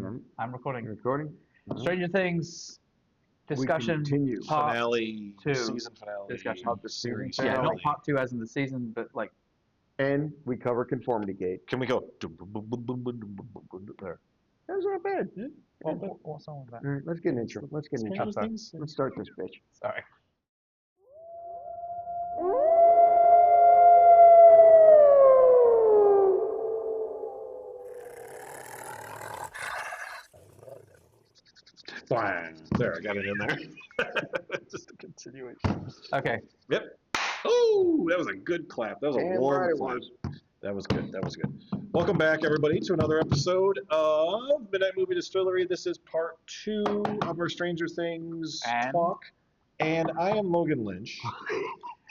I'm recording. You're recording? Stranger Things discussion continue. part Finale, 2. season finale Discussion of the series. Yeah, finale. not part 2 as in the season, but like. And we cover Conformity Gate. Can we go? There. That's not bad. Yeah. What song was that? All right, let's get an intro. Let's get an intro. Let's start this bitch. Sorry. There, I got it in there. Just a continuation. Okay. Yep. Oh, that was a good clap. That was a Damn warm right it clap. was. That was good. That was good. Welcome back, everybody, to another episode of Midnight Movie Distillery. This is part 2 of our Stranger Things talk. And I am Logan Lynch.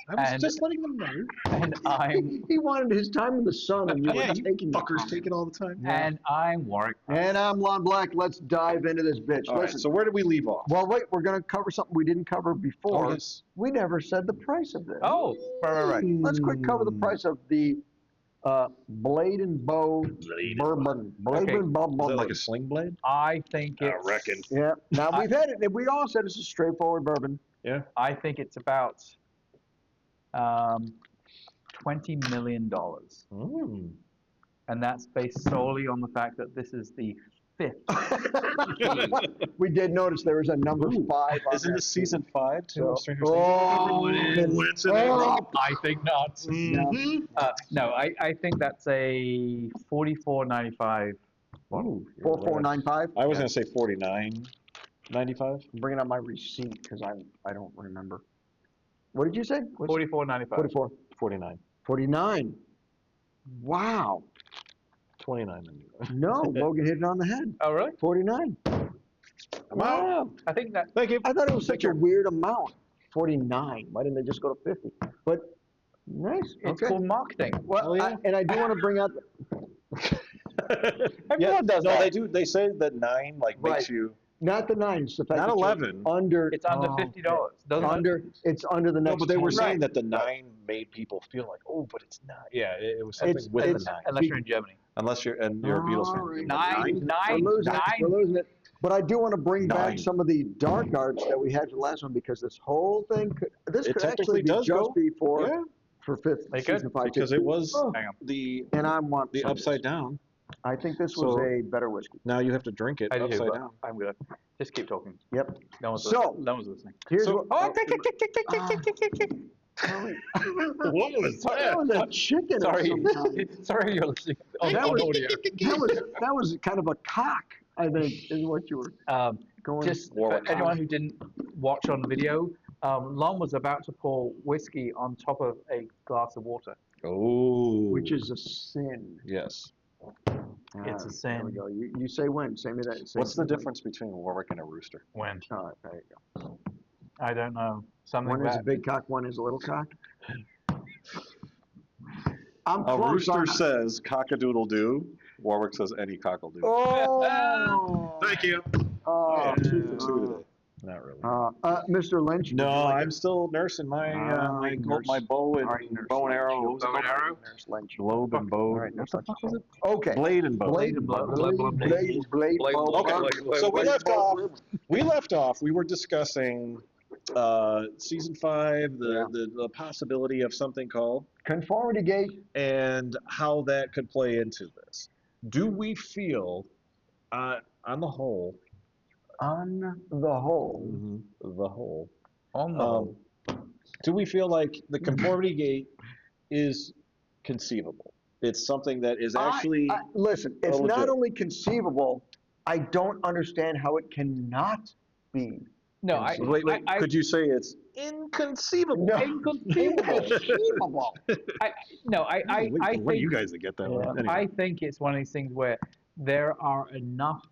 I was just letting them know. And I'm... He wanted his time in the sun, and you were you taking fuckers take it all the time. And I'm Warwick. And I'm Lon Black. Let's dive into this bitch. All right, so where did we leave off? Well, wait, we're going to cover something we didn't cover before. Oh, yes. We never said the price of this. Oh, right. Let's quick cover the price of the Blade and Bow Bourbon. Blade and Bow Is Bourbon. that like a sling blade? I think it's... I reckon. Yeah. Now, we've had it. We all said it's a straightforward bourbon. Yeah. I think it's about $20 million. Mm. And that's based solely on the fact that this is the 5th. We did notice there was a number 5 on Isn't there. this season 5 too? So- Stranger Oh, Things? I think not. Mm-hmm. No, I think that's a $44.95 bottle. 4495. I was going to say 49.95. I'm bringing up my receipt because I don't remember. What did you say? $44.95. 44. 49. 49. Wow. 29.95. No, Logan hit it on the head. Oh, really? 49. Wow. I think that... Thank you. I thought it was such a weird amount. 49. Why didn't they just go to 50? But nice. It's Okay. called marketing. Well, and I do want to bring out. Everyone does no, that. they do. They say that 9 like makes Right. you Not the 9. It's the fact not that you're 11. Under. It's under $50. Doesn't It's under the next. No, but they were 10. saying that the 9 made people feel like, oh, but it's not. Yeah, it was something with it's- the 9. unless you're in Germany. Unless you're a Beatles fan. All right. Nine. We're losing it. But I do want to bring 9. back some of the dark arts that we had for the last one because this whole thing could technically actually be does just go- before Yeah, for fifth They could, season 5 because too. it was Hang on. the And I want some of upside this. down. I think this was So- a better whiskey. Now you have to drink it I do, upside but down. I'm good. Just keep talking. Yep. No one's So- listening. No one's listening. Here's So- what. Tick, tick, tick, tick, tick, tick, tick, tick, tick, tick. What was That was a chicken. or Sorry. something. Sorry you're listening on That was- audio. That was kind of a cock, I think, is what you were going Just for Warwick. anyone who didn't watch on video, Lon was about to pour whiskey on top of a glass of water. Oh. which is a sin. Yes. It's a There we sin. go. You say when. Say me that. Say What's the me difference between a Warwick and a rooster? When? when. All right, there you go. I don't know. Something One is a that... big cock, one is a little cock. I'm A close rooster on says cock-a-doodle-doo. Warwick says any cockle-doo. Oh. Thank you. Oh. Yeah, 2 for 2 today. Not really. Mr. Lynch. would No, you like I'm still nursing my nurse. my bow and All right, nurse bow and Lynch. arrow. What was it Bow and called? arrow? Nurse Lynch. Globe and bow. All right, What the fuck was it? Okay. Blade and bow. Blade, Blade. Okay, so we left off. We were discussing season 5, the possibility of something called Conformity Gate. and how that could play into this. Do we feel, on the whole, On the whole. the whole, On the whole. do we feel like the Conformity Gate is conceivable? It's something that is actually listen, it's legit. not only conceivable, I don't understand how it cannot be. No, Wait, could you say it's inconceivable? No. Inconceivable. Inconceivable. I What do you think... guys that get that one? Anyway. I think it's one of these things where there are enough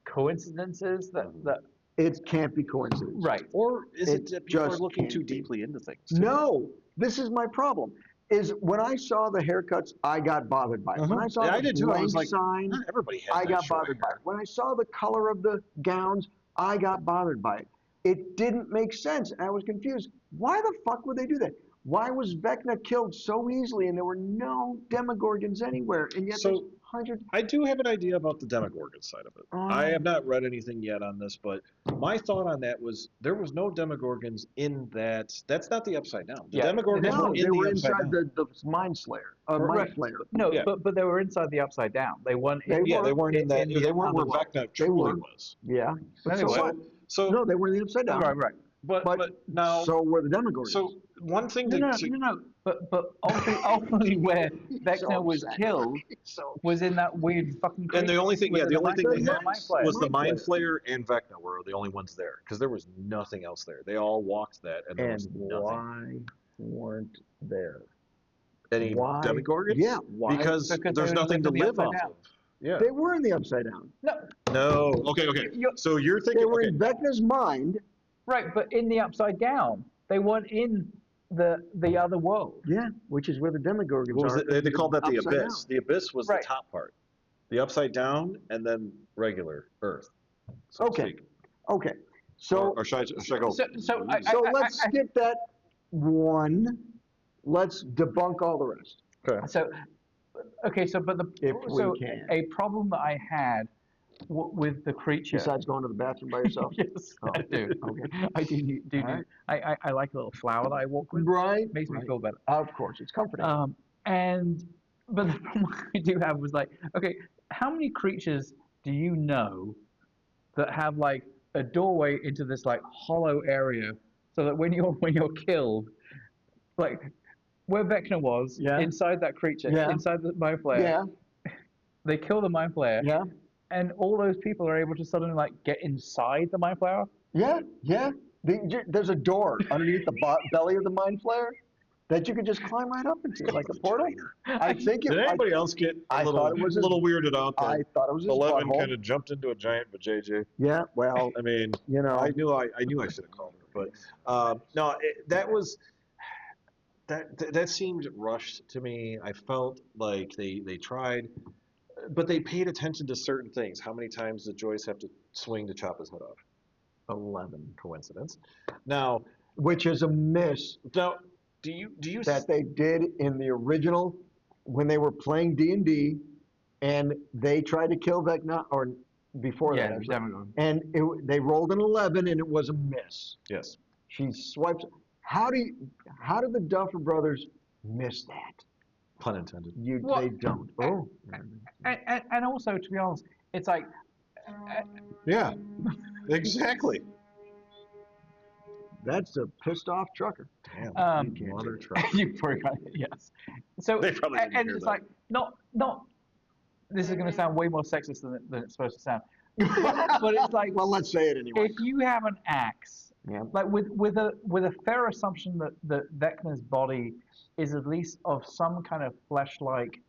coincidences that It can't be coincidence. right. Or is it It that people are just looking can't too be. deeply into things? No, this is my problem. Is when I saw the haircuts, I got bothered by it. When I saw Yeah, the I did too. I was blank like, sign, Not everybody has I that got short bothered by hair. it. When I saw the color of the gowns, I got bothered by it. It didn't make sense, and I was confused. Why the fuck would they do that? Why was Vecna killed so easily, and there were no Demogorgons anywhere? And yet, So I do have an idea about the Demogorgon side of it. I have not read anything yet on this, but my thought on that was there was no Demogorgons in that. That's not the Upside Down. The Demogorgons No, were they in were the Upside inside Down. the Mind Slayer. Right. Mind Flayer. No, Yeah. but they were inside the Upside Down. They weren't. They weren't in that. the They weren't where other world. Vecna truly was. Yeah. But Anyway. so what? So No, they were in the Upside Down. Right. but now So were the Demogorgons. so one thing No. But ultimately where Vecna was upset. killed was in that weird fucking. and the only thing they had Mind was the Mind Flayer. Flayer and Vecna were the only ones there because there was nothing else there. They all walked that, and there was And nothing. why weren't there? Any Why? Demogorgons? Yeah, why? Because Because there's they were nothing to in the live Upside off Down. of. Yeah. They were in the Upside Down. No. Okay. So you're They thinking. were Okay. in Vecna's mind. Right, but in the Upside Down, they weren't in the other world. Yeah, which is where the Demogorgons What was are. it? They called that the Upside abyss. Down. The abyss was Right. the top part. The Upside Down, and then regular Earth. So to Okay. speak. Okay. So Or should I go? So let's skip that one. Let's debunk all the rest. So, okay, so but If we can. a problem that I had with the creature. Besides going to the bathroom by yourself. Yes, Oh, I do. okay. I do. All right. I like a little flower that I walk with. Right. Makes me right. feel better. Of course, it's comforting. But the problem I do have was like, okay, how many creatures do you know that have like a doorway into this like hollow area, so that when you're killed, like where Vecna was, Yeah. inside that creature, Yeah. inside the Mind Flayer, yeah. they kill the Mind Flayer, Yeah. and all those people are able to suddenly like get inside the Mind Flayer. Yeah. Yeah. There's a door underneath the belly of the Mind Flayer that you could just climb right up into, like a portal. I think it. Did anybody else get a I little, thought it was his- little weirded out I that thought it was his 11 butthole. kind of jumped into a giant vajayjay? Yeah. Well, I mean, you know. I knew I should have called her, but no, that was that seemed rushed to me. I felt like they tried, but they paid attention to certain things. How many times did Joyce have to swing to chop his head off? 11. Coincidence. Now, Which is a miss now, do you that they did in the original when they were playing D&D, and they tried to kill Vecna, or before that, actually. Demogorgon. And they rolled an 11, and it was a miss. Yes. She swipes. How did the Duffer Brothers miss that? Pun intended. Well, They don't. Oh. And also, to be honest, it's like Yeah. Exactly. That's a pissed off trucker. Damn. You can't Mother do it. trucker. you forgot it, yes. So They probably didn't and hear it's that. like not. This is going to sound way more sexist than it's supposed to sound. But it's like, Well, let's say it anyway. if you have an axe, Yeah. like with a fair assumption that Vecna's body is at least of some kind of flesh-like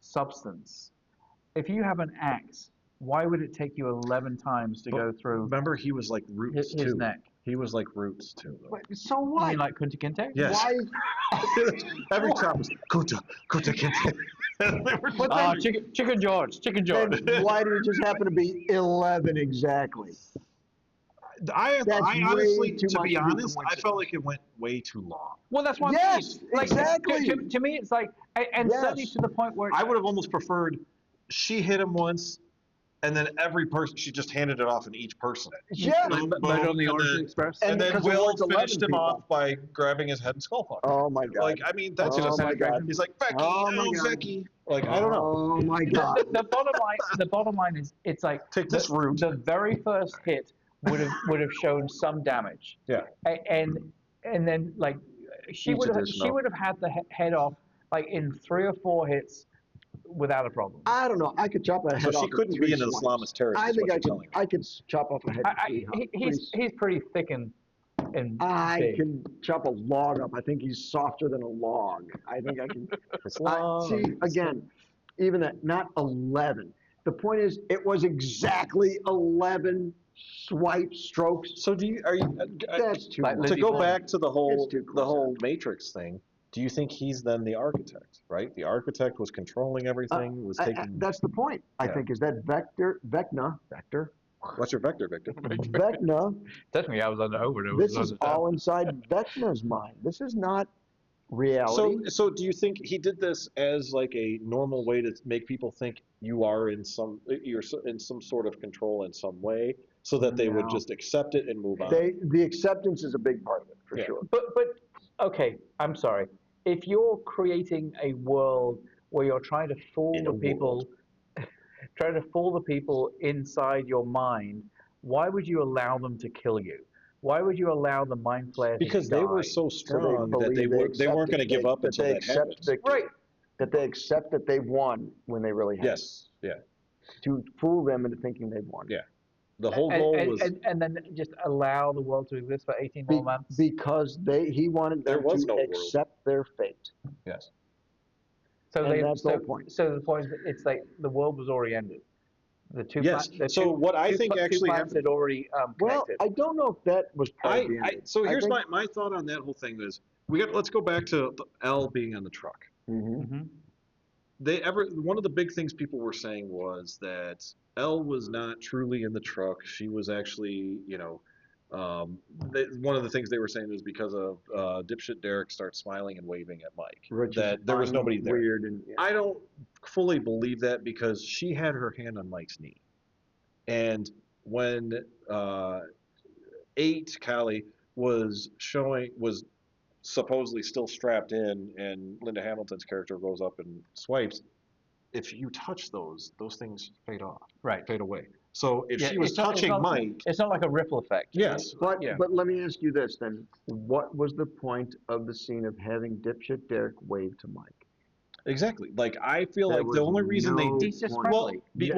substance, if you have an axe, why would it take you 11 times to go through Remember, he was like Roots his too. neck? He was like Roots too. Though. But so You what? mean like Kunta Kinte? Yes. Why? Every chop was Kuta Kinte. Chicken George. Then why did it just happen to be 11 exactly? I That's honestly, way too to much be to be honest, I coincidence. felt like it went way too long. Well, that's what Yes, I mean. Like, exactly. To me, it's like, and Yes. certainly to the point where I would have almost preferred she hit him once, and then every person she just handed it off in each person. Yeah. Boom, but boom, on the and Origin then- Express. And then because it Will was 11 finished him people. off by grabbing his head and skull fucking. Oh my God. Like, I mean, that's Oh just my God. He's like, Becky, Oh my oh, God. Becky. Like, I don't know. Oh my God. The bottom line is, it's like Take this route. The very first hit would have shown some damage. Yeah. And then like she Each would additional. have had the head off like in 3 or 4 hits without a problem. I don't know. I could chop a So head off. she in couldn't 3 be an swipes. Islamist terrorist. I is think what you're telling me. I could chop off a head. He's pretty thick and I big. can chop a log up. I think he's softer than a log. I think I can. See, again, even that, not 11. The point is, it was exactly 11 strokes. So That's too Like much. to Lizzie go Borden. back to the whole It's too close. Matrix thing, do you think he's then the architect, right? The architect was controlling everything, was taking. That's the point, I Yeah. think, is that Vecna, What's your vector, Victor? Vecna, Technically, I was under over. this is all inside Vecna's mind. This is not reality. So do you think he did this as like a normal way to make people think you're in some sort of control in some way, so that they would No. just accept it and move on? The acceptance is a big part of it, for sure. But okay, I'm sorry. If you're creating a world where you're trying to fool In the a people, trying to fool the people inside your mind, why would you allow them to kill you? Why would you allow the mind flayer Because to they die? were so strong that believe they weren't going to give up until that happened. Victory. That they accept that they won when they really haven't. Yes, yeah, To fool them into thinking they've won. yeah. The whole goal was and then just allow the world to exist for 18 more months. Because he wanted There them was to no world. accept their fate. yes. So And they, that's the so, whole point. so the point is, that it's like the world was already ended. The two Yes. pla- the So two, what I two think pla- two actually planets happened. had already Well, connected. I don't know if that was part of the ending. So here's think, my thought on that whole thing is let's go back to L being on the truck. Mm-hmm. One of the big things people were saying was that Elle was not truly in the truck. She was actually, one of the things they were saying is because of dipshit Derek starts smiling and waving at Mike, that there was nobody there. Weird and I don't fully believe that because she had her hand on Mike's knee, and when 8 Callie was supposedly still strapped in, and Linda Hamilton's character goes up and swipes. If you touch those things fade away. So if she was touching Mike, it's not like a ripple effect. yes. But let me ask you this then: what was the point of the scene of having dipshit Derek wave to Mike? Exactly. Like I feel like the only reason they He's just friendly. There's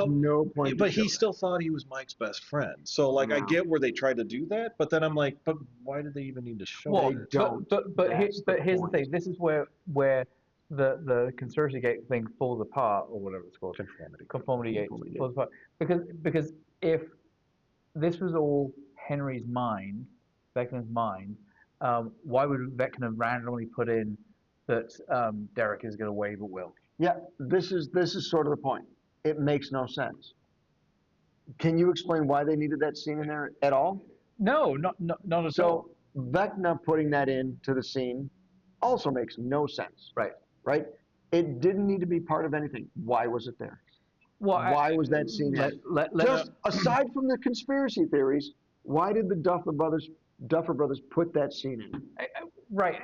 no point. But he still thought he was Mike's best friend. So like I No. get where they tried to do that, but then I'm like, but why did they even need to show They it? don't. But That's here's the point. thing. This is where the Conspiracy Gate thing falls apart, or whatever it's called. Conformity Gate falls apart because if this was all Henry's mind, Vecna's mind, why would Vecna randomly put in that Derek is going to wave at will? Yeah, this is sort of the point. It makes no sense. Can you explain why they needed that scene in there at all? No, not at all. So Vecna putting that into the scene also makes no sense. Right? It didn't need to be part of anything. Why was it there? Well, Why was that scene there? Just aside from the conspiracy theories, why did the Duffer Brothers put that scene in? Right,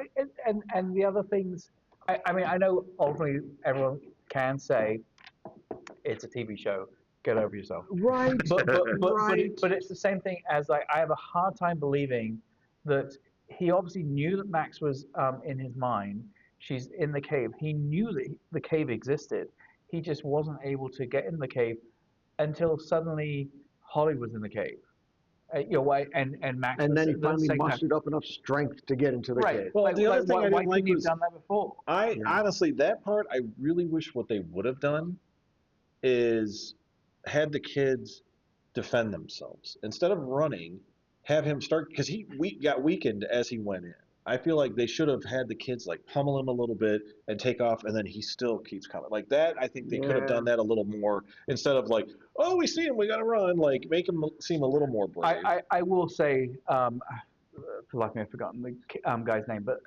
and the other things. I mean, I know ultimately everyone can say it's a TV show. Get over yourself. Right. But it's the same thing as like I have a hard time believing that he obviously knew that Max was in his mind. She's in the cave. He knew that the cave existed. He just wasn't able to get in the cave until suddenly Holly was in the cave. And Max. And then he finally the mustered up enough strength to get into the cave. Well, the other thing I why didn't like couldn't he have was done that before? Honestly, that part I really wish what they would have done is had the kids defend themselves instead of running. Have him start because we got weakened as he went in. I feel like they should have had the kids like pummel him a little bit and take off, and then he still keeps coming. Like that, I think they could have done that a little more instead of like, oh, we see him, we got to run. Like make him seem a little more brave. I will say, for like I've forgotten the guy's name, but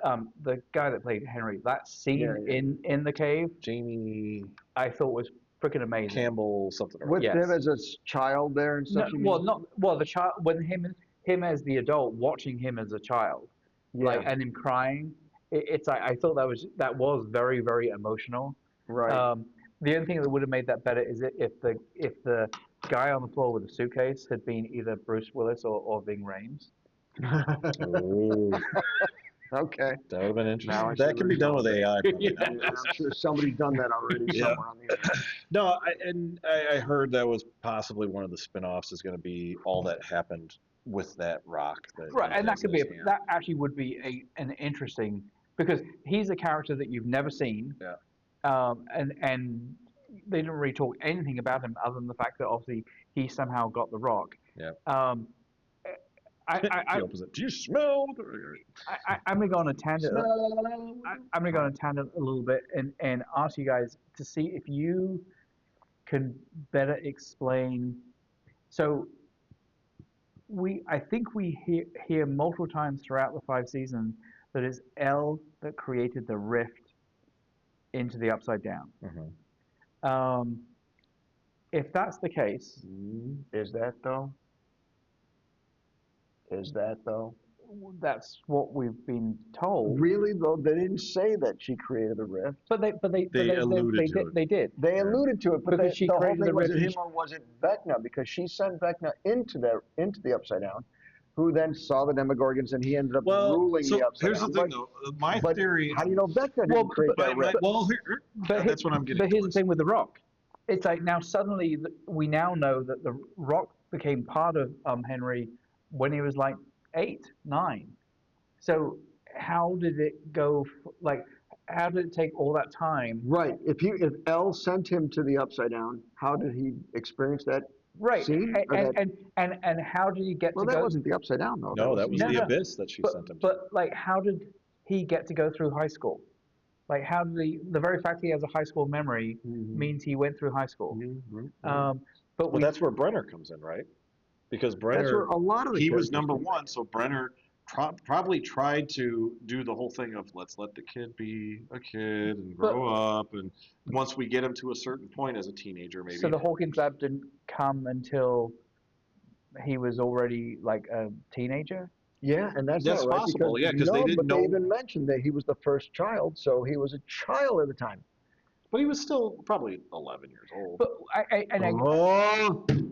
the guy that played Henry, that scene in the cave, Jamie, I thought was freaking amazing. Campbell something. With him as a child there and stuff. The child when him as the adult watching him as a child. Like and him crying, it's like I thought that was very, very emotional. Right. The only thing that would have made that better is if the guy on the floor with the suitcase had been either Bruce Willis or Ving Rhames. Okay. That would have been interesting. That can be done with AI. I'm sure somebody's done that already somewhere on the internet. No, I heard that was possibly one of the spin-offs is going to be all that happened with that rock. And that could be that actually would be an interesting because he's a character that you've never seen. Yeah. And they didn't really talk anything about him other than the fact that obviously he somehow got the rock. Yeah. The opposite. Do you smell? I'm gonna go on a tangent. I'm gonna go on a tangent a little bit and ask you guys to see if you can better explain. So I think we hear multiple times throughout the 5 seasons that it's L that created the rift into the Upside Down. If that's the case, Is that though? Is that though? that's what we've been told. Really though, they didn't say that she created the rift. But they alluded to it. They did. They alluded to it, but Because she the whole created thing the was it rift him or was it Vecna? Because she sent Vecna into the Upside Down, who then saw the Demogorgons and he ended up ruling the Upside here's Down. the thing, though. My theory. How do you know Vecna didn't create that rift? That's what I'm getting. But here's the thing with the Rock. It's like now suddenly we now know that the Rock became part of Henry when he was like 8, 9. So how did it go? How did it take all that time? Right. If L sent him to the Upside Down, how did he experience that? Right. Scene? And how did he get Well, to that go? wasn't the Upside Down though. No, that was No, the no. abyss that she sent him to. But like, how did he get to go through high school? Like, how did the very fact he has a high school memory means he went through high school. But that's where Brenner comes in, right? Because Brenner, that's where a lot of the he was characters number come one, so Brenner probably tried to do the whole thing of let's let the kid be a kid and grow up, and once we get him to a certain point as a teenager, maybe. So the Hawkins lab didn't come until he was already like a teenager? Yeah, and that's That's not right. possible, because they didn't but know. they even mentioned that he was the first child, so he was a child at the time. But he was still probably 11 years old. But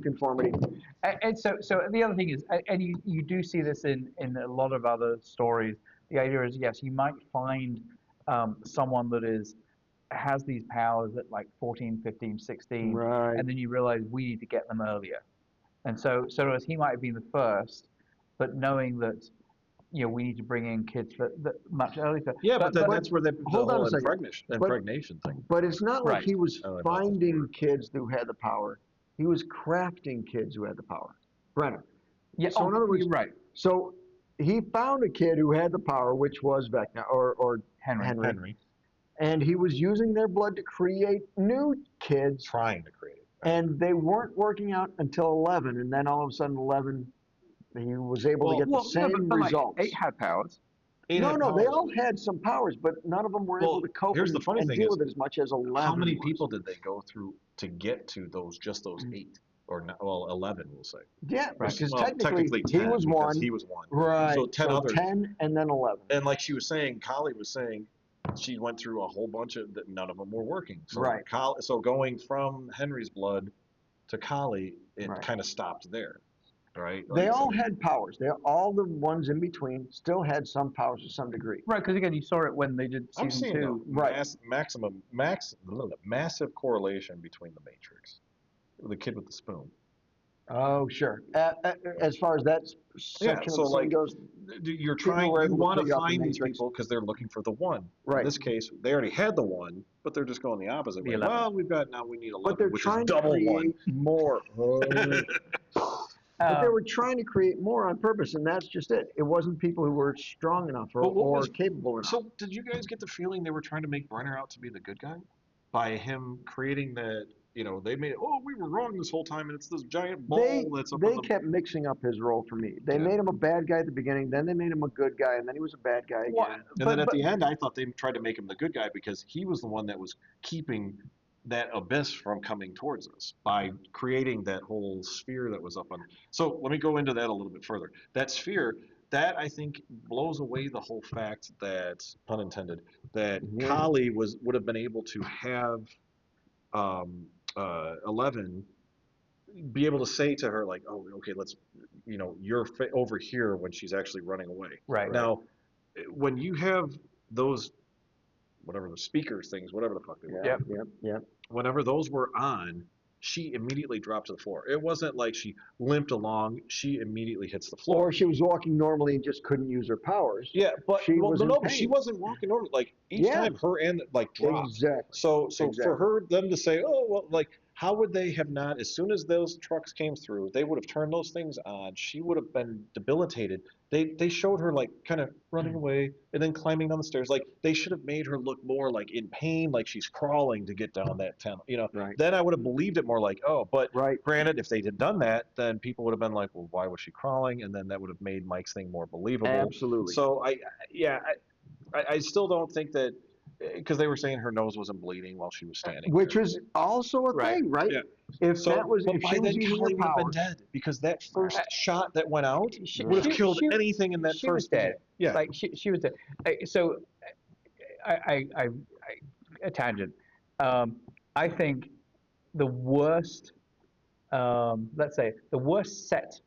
Conformity. And so the other thing is, and you do see this in a lot of other stories. The idea is, yes, you might find someone that has these powers at like 14, 15, 16, Right. and then you realize we need to get them earlier. And so as he might have been the first, but knowing that we need to bring in kids that much earlier. Yeah, but that's where the hold on whole a second. impregnation thing. But it's not like Right. he was Oh, I thought finding kids who had the power. He was crafting kids who had the power. Brenner. Yeah. So in other words, you're right. So he found a kid who had the power, which was Vecna or Henry. And he was using their blood to create new kids. Trying to create it. And they weren't working out until 11, and then all of a sudden 11, he was able to get the same results. Like 8 had powers. No, they all had some powers, but none of them were able to cope and deal with it as much as 11. How many people did they go through to get to those 8? Or 11, we'll say. Yeah, right. because Well, technically 10, he was one. He was one. Right. So 10 others. 10 and then 11. And like she was saying, Kali was saying, she went through a whole bunch of that. None of them were working. So right. So going from Henry's blood to Kali, it right. kind of stopped there, right? They all had powers. All the ones in between still had some powers to some degree. Right, because again, you saw it when they did season 2. Right. Massive correlation between the Matrix, the kid with the spoon. Oh, sure. As far as that section of the scene goes, you want to find these people because they're looking for the one. Right. In this case, they already had the one, but they're just going the opposite way. 11. Well, we need 11, but they're which trying is double to create one. More. But they were trying to create more on purpose, and that's just it. It wasn't people who were strong enough or capable enough. So did you guys get the feeling they were trying to make Brenner out to be the good guy? By him creating that, they made it, we were wrong this whole time, and it's this giant ball that's up on the... They kept mixing up his role for me. They made him a bad guy at the beginning, then they made him a good guy, and then he was a bad guy again. And then at the end, I thought they tried to make him the good guy because he was the one that was keeping that abyss from coming towards us by creating that whole sphere that was up on... So let me go into that a little bit further. That sphere... That, I think, blows away the whole fact that, pun intended, that Kali would have been able to have 11 be able to say to her, like, oh, okay, let's, you're over here when she's actually running away. Right. Now, when you have those, whatever the speakers things, whatever the fuck they were. Yep. Whenever those were on, she immediately dropped to the floor. It wasn't like she limped along. She immediately hits the floor. Or she was walking normally and just couldn't use her powers. Yeah, but she but she wasn't walking normally. Like each time her end dropped. Exactly. So for them to say, oh well, like how would they have not? As soon as those trucks came through, they would have turned those things on. She would have been debilitated. They showed her like kind of running away and then climbing down the stairs. Like they should have made her look more like in pain, like she's crawling to get down that tunnel. Right. Then I would have believed it more like, oh, but right. Granted, if they had done that, then people would have been like, well, why was she crawling? And then that would have made Mike's thing more believable. Absolutely. So I still don't think that because they were saying her nose wasn't bleeding while she was standing. Which there. was also a thing, right? Yeah. If So, that was, but if by she was then using Kelly her would have been powers, dead because that first shot that went out She, would have she, killed she, anything in that she first. was dead. Yeah. Like she was dead. So I a tangent. I think the worst, let's say, the worst set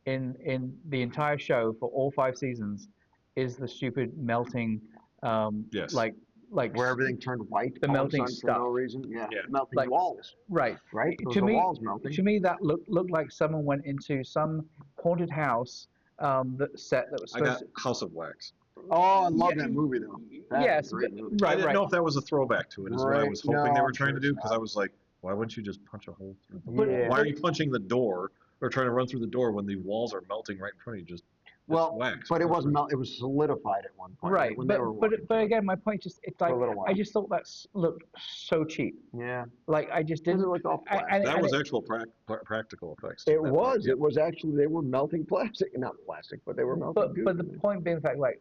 in the entire show for all 5 seasons is the stupid melting, Yes. like where everything turned white the all of a melting sudden for no stuff. reason. Yeah, Yeah. melting Like walls, right. right? Those To are me, walls melting. to me that looked like someone went into some haunted house that set that was I got supposed House of Wax. Oh, I love Yeah, that movie though. That's yes, a great movie. I right, didn't right. know if that was a throwback to it. Is what I Right. was hoping No, they were I'm trying sure to do it's because not. I was like, why wouldn't you just punch a hole through the But- wall? Yeah. Why are you punching the door or trying to run through the door when the walls are melting right in front of you? Just Well, wax. but it wasn't melt. It was solidified at one point, Right, when they were walking but through it again, my point just it's for like a little while. I just thought that looked so cheap. Yeah, Like I just because didn't. it looked all I- plastic. that was it- actual practical effects. It that part. was. Yep. It was actually they were melting plastic, not plastic, but they were melting. but the point being the fact, like,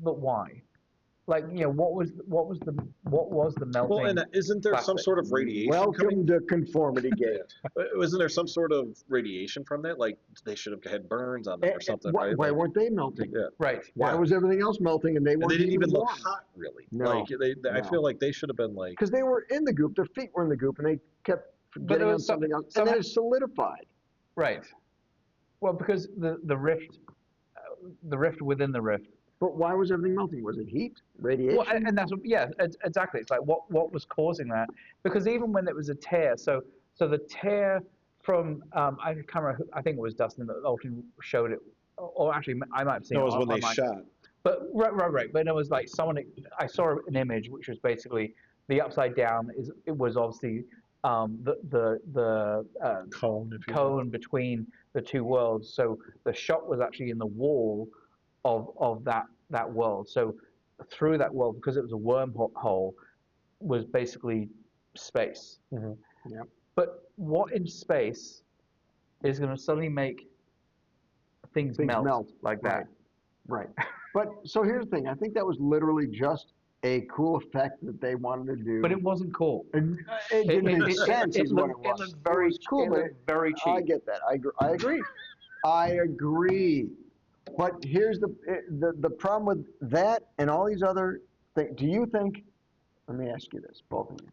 but why? Like what was the melting? Well, and isn't there some plastic. sort of radiation Welcome coming? to Conformity Gate. Isn't there some sort of radiation from that? Like they should have had burns on them or something, Why, right? why Like, weren't they melting? yeah. Right. Why Yeah. was everything else melting and they And weren't they didn't even look warm? hot, really. No, Like I no. feel like they should have been like. Because they were in the goop, their feet were in the goop, and they kept But getting there on was something else, some- and then it solidified. Right. Well, because the rift within the rift. But why was everything melting? Was it heat, radiation? Well, and that's exactly. It's like what was causing that? Because even when it was a tear, so the tear from I can't remember. I think it was Dustin that ultimately showed it, or actually I might have seen No, it it was when they online. shot. But right. But it was like someone. I saw an image which was basically the upside down. It was obviously the Cone, if you will. cone between the two worlds. So the shot was actually in the wall of that world. So through that world, because it was a wormhole, was basically space. Mhm. Yep. But what in space is going to suddenly make things melt like that? Right. But so here's the thing. I think that was literally just a cool effect that they wanted to do. But it wasn't cool. And it didn't make sense, is what it was. It looked very cool, it but looked very cheap. I get that. I agree. I agree. But here's the problem with that and all these other things. Do you think? Let me ask you this, both of you.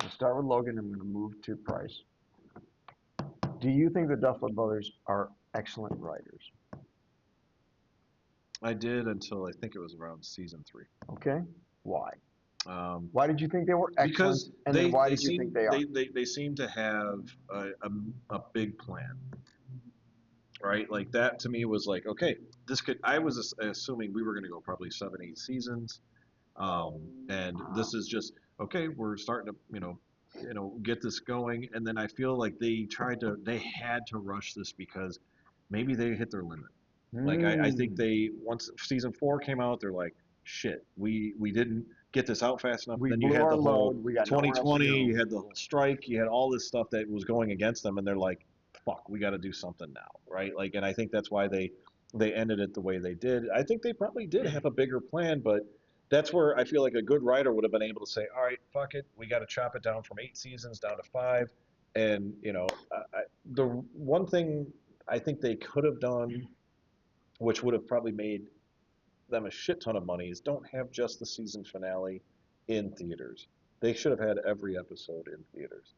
I'll start with Logan. I'm going to move to Price. Do you think the Duffer Brothers are excellent writers? I did until I think it was around season 3. Okay. Why? Um, Why did you think they were excellent? because and then why did you think they are? they seem to have a big plan, right? Like that to me was like, okay, this could. I was assuming we were going to go probably 7-8 seasons, and this is just okay. We're starting to get this going, and then I feel like they had to rush this because maybe they hit their limit. Like I think they once season 4 came out, they're like, shit, we didn't get this out fast enough. We Then you blew had our the whole load. We got nowhere else to 2020, go. you had the whole strike, you had all this stuff that was going against them, and they're like, fuck, we got to do something now, right? Like, and I think that's why they ended it the way they did. I think they probably did have a bigger plan, but that's where I feel like a good writer would have been able to say, all right, fuck it, we got to chop it down from 8 seasons down to 5, and the one thing I think they could have done, which would have probably made them a shit ton of money, is don't have just the season finale in theaters. They should have had every episode in theaters.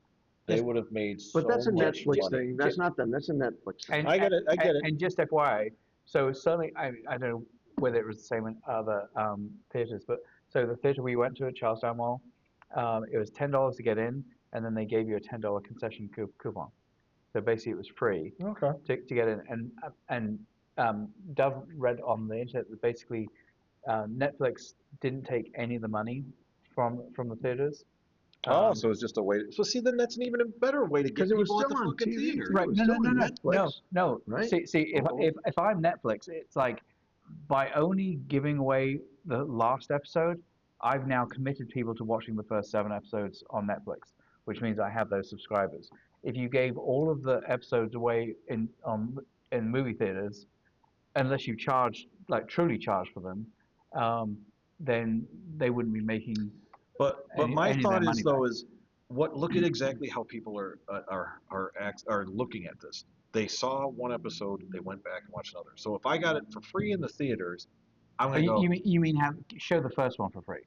They would have made so But that's a much Netflix money. thing. That's not them. That's a Netflix thing. I get it. And just FYI, so certainly I don't know whether it was the same in other theaters, but so the theater we went to at Charlestown Mall, it was $10 to get in, and then they gave you a $10 concession coupon. So basically, it was free Okay. to get in. And Dove read on the internet that basically Netflix didn't take any of the money from the theaters. So it's just a way. So see, then that's an even better way to get Because it was people at still the on fucking TV. theater. Right? It was No, still on no. Netflix, right? See, if I'm Netflix, it's like by only giving away the last episode, I've now committed people to watching the first 7 episodes on Netflix, which means I have those subscribers. If you gave all of the episodes away in movie theaters, unless you charge truly charge for them, then they wouldn't be making But my any of their thought money is though back. is look at exactly how people are looking at this. They saw one episode, they went back and watched another. So if I got it for free in the theaters, I'm Oh, gonna go. you mean show the first one for free?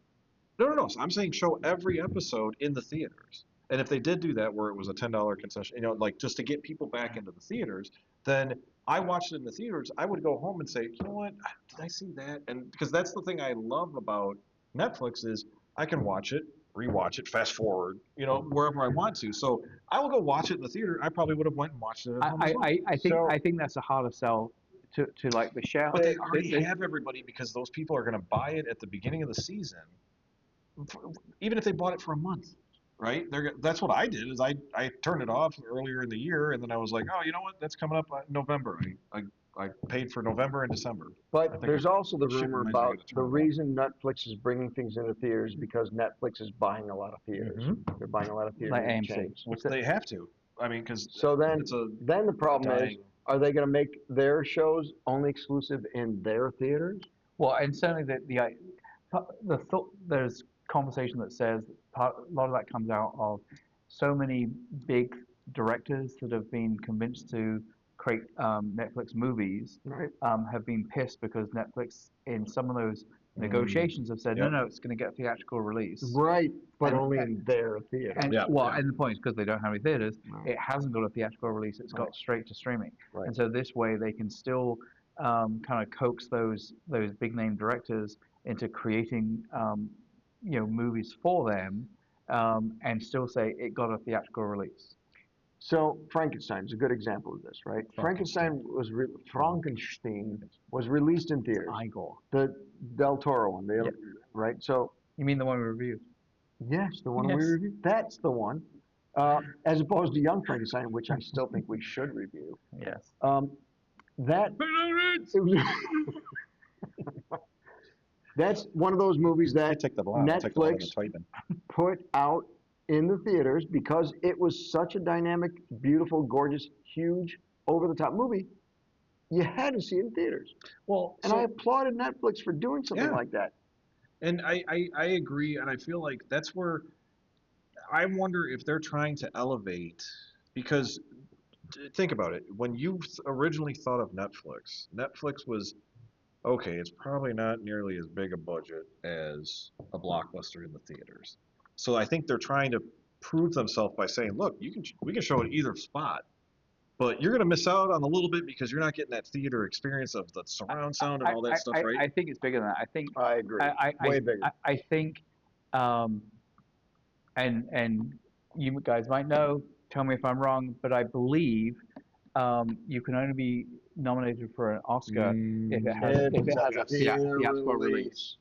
No. So I'm saying show every episode in the theaters. And if they did do that, where it was a $10 concession, like just to get people back into the theaters, then I watched it in the theaters. I would go home and say, you know what, did I see that? And because that's the thing I love about Netflix is I can watch it, rewatch it, fast forward, wherever I want to. So I will go watch it in the theater. I probably would have went and watched it at home as well. I think that's a harder sell to like the share. But they already have everybody because those people are going to buy it at the beginning of the season, even if they bought it for a month, right? That's what I did. Is I turned it off earlier in the year, and then I was like, oh, you know what? That's coming up in November. I paid for November and December. But there's also the shit rumor reminds me about to turn the it off. reason Netflix is bringing things into theaters because Netflix is buying a lot of theaters. They're buying a lot of theaters. Like in AMC. chains. Well, they have to. I mean, because So then, it's a then the problem is, dying. are they going to make their shows only exclusive in their theaters? Well, and certainly the thought there's conversation that says a lot of that comes out of so many big directors that have been convinced to create Netflix movies Right. have been pissed because Netflix in some of those negotiations have said Yep. no, it's going to get a theatrical release. Right, but And- only in their theater. And Yeah, well, yeah. and the point is because they don't have any theaters, Right. it hasn't got a theatrical release. It's got straight to streaming, Right. and so this way they can still kind of coax those big name directors into creating movies for them, and still say it got a theatrical release. So Frankenstein is a good example of this, right? Frankenstein was released in theaters. Igor. The Del Toro one, Yeah. right? So You mean the one we reviewed? yes, the one we Yes. reviewed. That's the one. As opposed to Young Frankenstein, which I still think we should review. Yes. That that's one of those movies I that take the blonde. I'll take the one in the Netflix Titan. put out in the theaters because it was such a dynamic, beautiful, gorgeous, huge, over-the-top movie. You had to see it in theaters. Well, And I applauded Netflix for doing something Yeah. like that. And I agree, and I feel like that's where I wonder if they're trying to elevate, because think about it. When you originally thought of Netflix, Netflix was, okay, it's probably not nearly as big a budget as a blockbuster in the theaters. So I think they're trying to prove themselves by saying, look, we can show it either spot, but you're going to miss out on a little bit because you're not getting that theater experience of the surround sound and all that stuff, right? I think it's bigger than that. I think I agree. Way bigger. I think, and you guys might know. Tell me if I'm wrong, but I believe you can only be nominated for an Oscar if it has a theatrical release.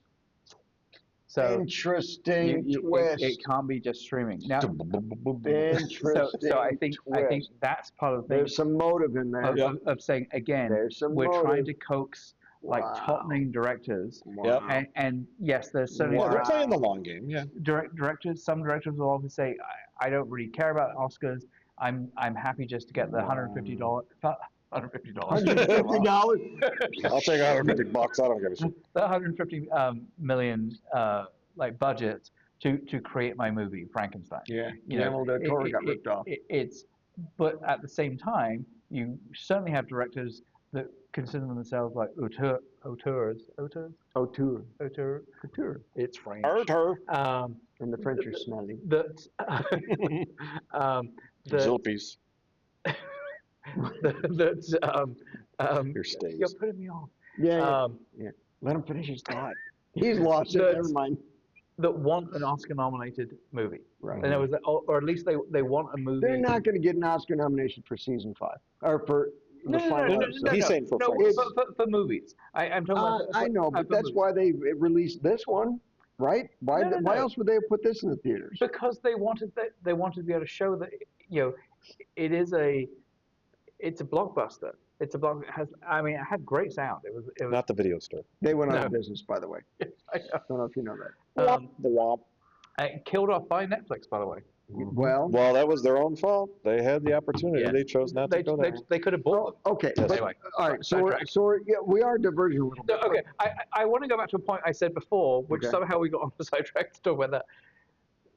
So Interesting it twist. can't be just streaming. Now, Interesting so I think twist. that's part of the thing There's some motive in there. of saying again, There's some we're motive. trying to coax like Wow. top name directors, Wow. and yes, there's certainly Yeah, they're playing the long game. Yeah. directors. Some directors will always say, I don't really care about Oscars. I'm happy just to get the $150. $150. $150? I'll take $150. I don't give a shit. The 150 million like budget to create my movie Frankenstein. Yeah, You know, Guillermo del Toro got ripped off. But at the same time, you certainly have directors that consider themselves like auteurs. Auteur. It's French. And the French are smelly. Zilpies. Your stays. You're putting me off. Yeah. Let him finish his thought. He's lost it. Never mind. That want an Oscar-nominated movie, Right. and it was, or at least they want a movie. They're not going to get an Oscar nomination for season 5 or for the final episode. He's saying for for movies. I'm talking about. I know, but for that's movies. why they released this one, right? Why? No. Why else would they have put this in the theaters? Because they wanted to be able to show that it's a blockbuster. It's a block. It had great sound. It was Not the video store. They went out No. of business, by the way. I I don't know if you know that. The womp. killed off by Netflix, by the way. Well, that was their own fault. They had the opportunity. Yeah. They chose not to go there. They could have bought them. okay. Yes. But, Anyway, all right. Yeah, we are diverging a little No, bit. okay, I want to go back to a point I said before, which Okay. somehow we got on the sidetrack to talk about that.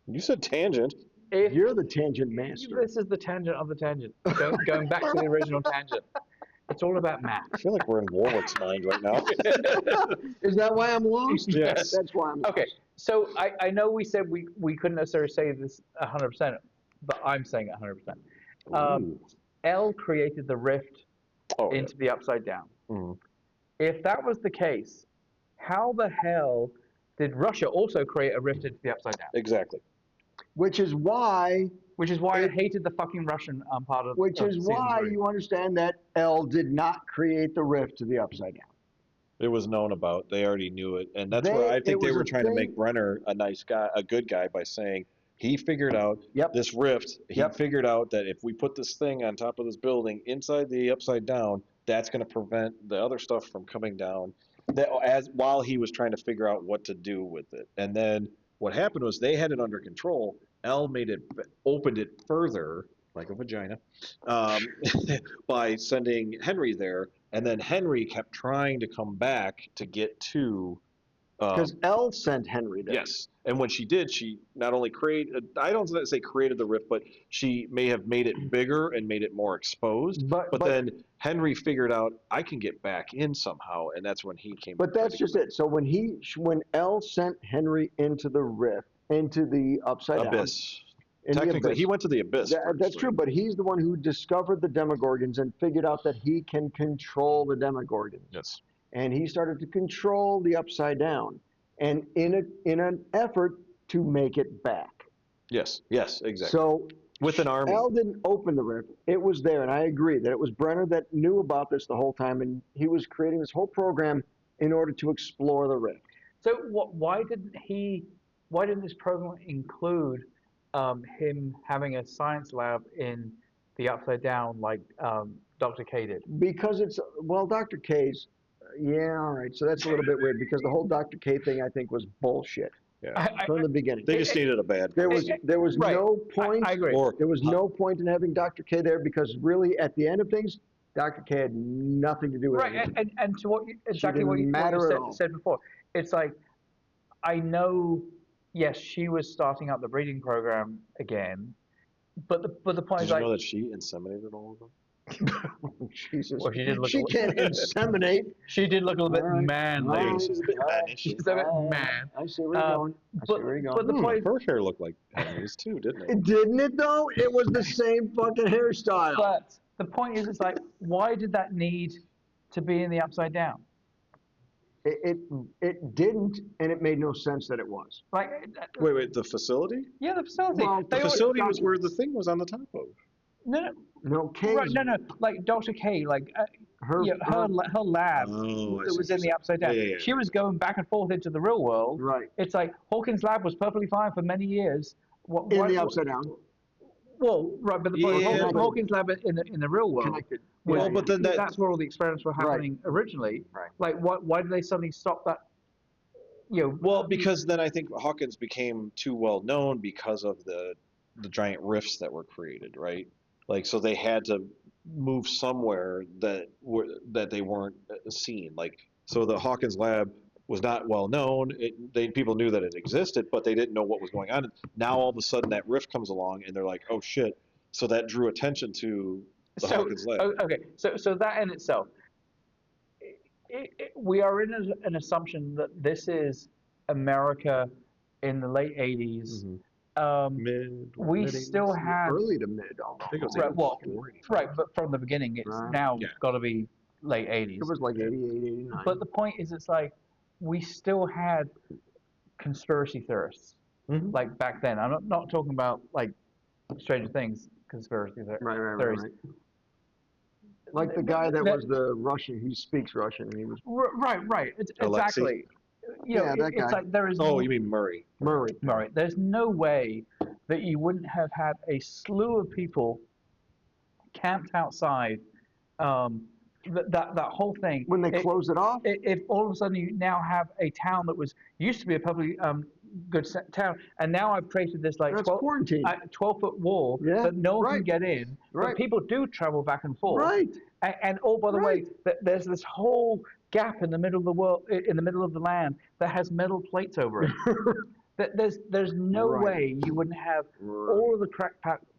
You said tangent. If You're the tangent master. this is the tangent of the tangent, going back to the original tangent, it's all about math. I feel like we're in Warwick's mind right now. Is that why I'm lost? Yes. That's why I'm lost. Okay, so I know we said we couldn't necessarily say this 100%, but I'm saying it 100%. Ooh. L created the rift Oh, into the Upside Down. Mhm. If that was the case, how the hell did Russia also create a rift into the Upside Down? exactly. Which is why I hated the fucking Russian part of. Which of is season why 3. you understand that L did not create the rift to the Upside Down. It was known about. They already knew it, and that's They- where I it think they was were a trying to thing- make Brenner a nice guy, a good guy, by saying he figured out Yep. this rift. He Yep. figured out that if we put this thing on top of this building inside the Upside Down, that's going to prevent the other stuff from coming down. While he was trying to figure out what to do with it, and then what happened was they had it under control. L opened it further, like a vagina, by sending Henry there, and then Henry kept trying to come back to get to. Because L sent Henry there. Yes, and when she did, she not only created, I don't say created the rift, but she may have made it bigger and made it more exposed. But then Henry figured out, I can get back in somehow, and that's when he came. But that's just it. So when L sent Henry into the rift, into the Upside Abyss. Down. Technically, he went to the Abyss. That's true, but he's the one who discovered the Demogorgons and figured out that he can control the Demogorgons. Yes. And he started to control the Upside Down, and in an effort to make it back. Yes, exactly. So with an army. L didn't open the rift. It was there, and I agree that it was Brenner that knew about this the whole time, and he was creating this whole program in order to explore the rift. So why didn't this program include him having a science lab in the Upside Down like Dr. K did? Because Dr. K's, yeah, all right. So that's a little bit weird because the whole Dr. K thing I think was bullshit from the beginning. They just needed a bad. There was right. no point. I agree. There was no point in having Dr. K there because really at the end of things, Dr. K had nothing to do with it. Right, and to exactly what you said before, it's like, I know, yes, she was starting up the breeding program again, but the point Did is you like, know that she inseminated all of them? Jesus. well, She can't inseminate. She did look a little bit All right. manly. All right. She's a bit mannish. She's a bit man. I see where you're going. I see where you're But going. the point, Her hair looked like Henry's too, didn't it? Didn't it though? It was the same fucking hairstyle. but the point is, it's like, why did that need to be in the Upside Down? It didn't, and it made no sense that it was. Like, Wait, the facility? yeah, the facility. Well, The They were- facility was where the thing was on the top of. No, No, K's, right, no, like Dr. K, like her, her lab Oh, I that see was what in the you're Upside Down. Yeah. She was going back and forth into the real world. right, It's like Hawkins' lab was perfectly fine for many years. in the Upside Down, Well, right, but the point Yeah, is but- Hawkins' lab in the real world. connected. was- Well, but then that's where all the experiments were Right. happening originally. Right. Like, why did they suddenly stop that? Well, because then I think Hawkins became too well known because of the giant rifts that were created, right? Like, so they had to move somewhere that they weren't seen. Like, so the Hawkins lab was not well known. People knew that it existed, but they didn't know what was going on. Now all of a sudden that rift comes along, and they're like, "Oh shit!" So that drew attention to the Hawkins lab. Okay, so that in itself, we are in an assumption that this is America in the late 80s. We still have early to mid almost. I think it was right, well, 84. right, but from the beginning, it's Right. now Yeah. got to be late 80s. It was like 88, 89. But the point is, it's like we still had conspiracy theorists Mhm. like back then. I'm not talking about like Stranger Things conspiracy right, theories. right. Like the guy that That- was the Russian, he speaks Russian, and he was Right. Alexei? Exactly. You know, Yeah, that it's guy. like there is. Oh, you mean Murray? Murray. Right. There's no way that you wouldn't have had a slew of people camped outside. That whole thing. When they closed it off, If all of a sudden you now have a town that used to be a publicly good town, and now I've created this like That's quarantine. 12-foot wall that no one can get in, but people do travel back and forth. Right. And oh, by the way, there's this whole gap in the middle of the world, in the middle of the land, that has metal plates over it. There's no way you wouldn't have all of the crack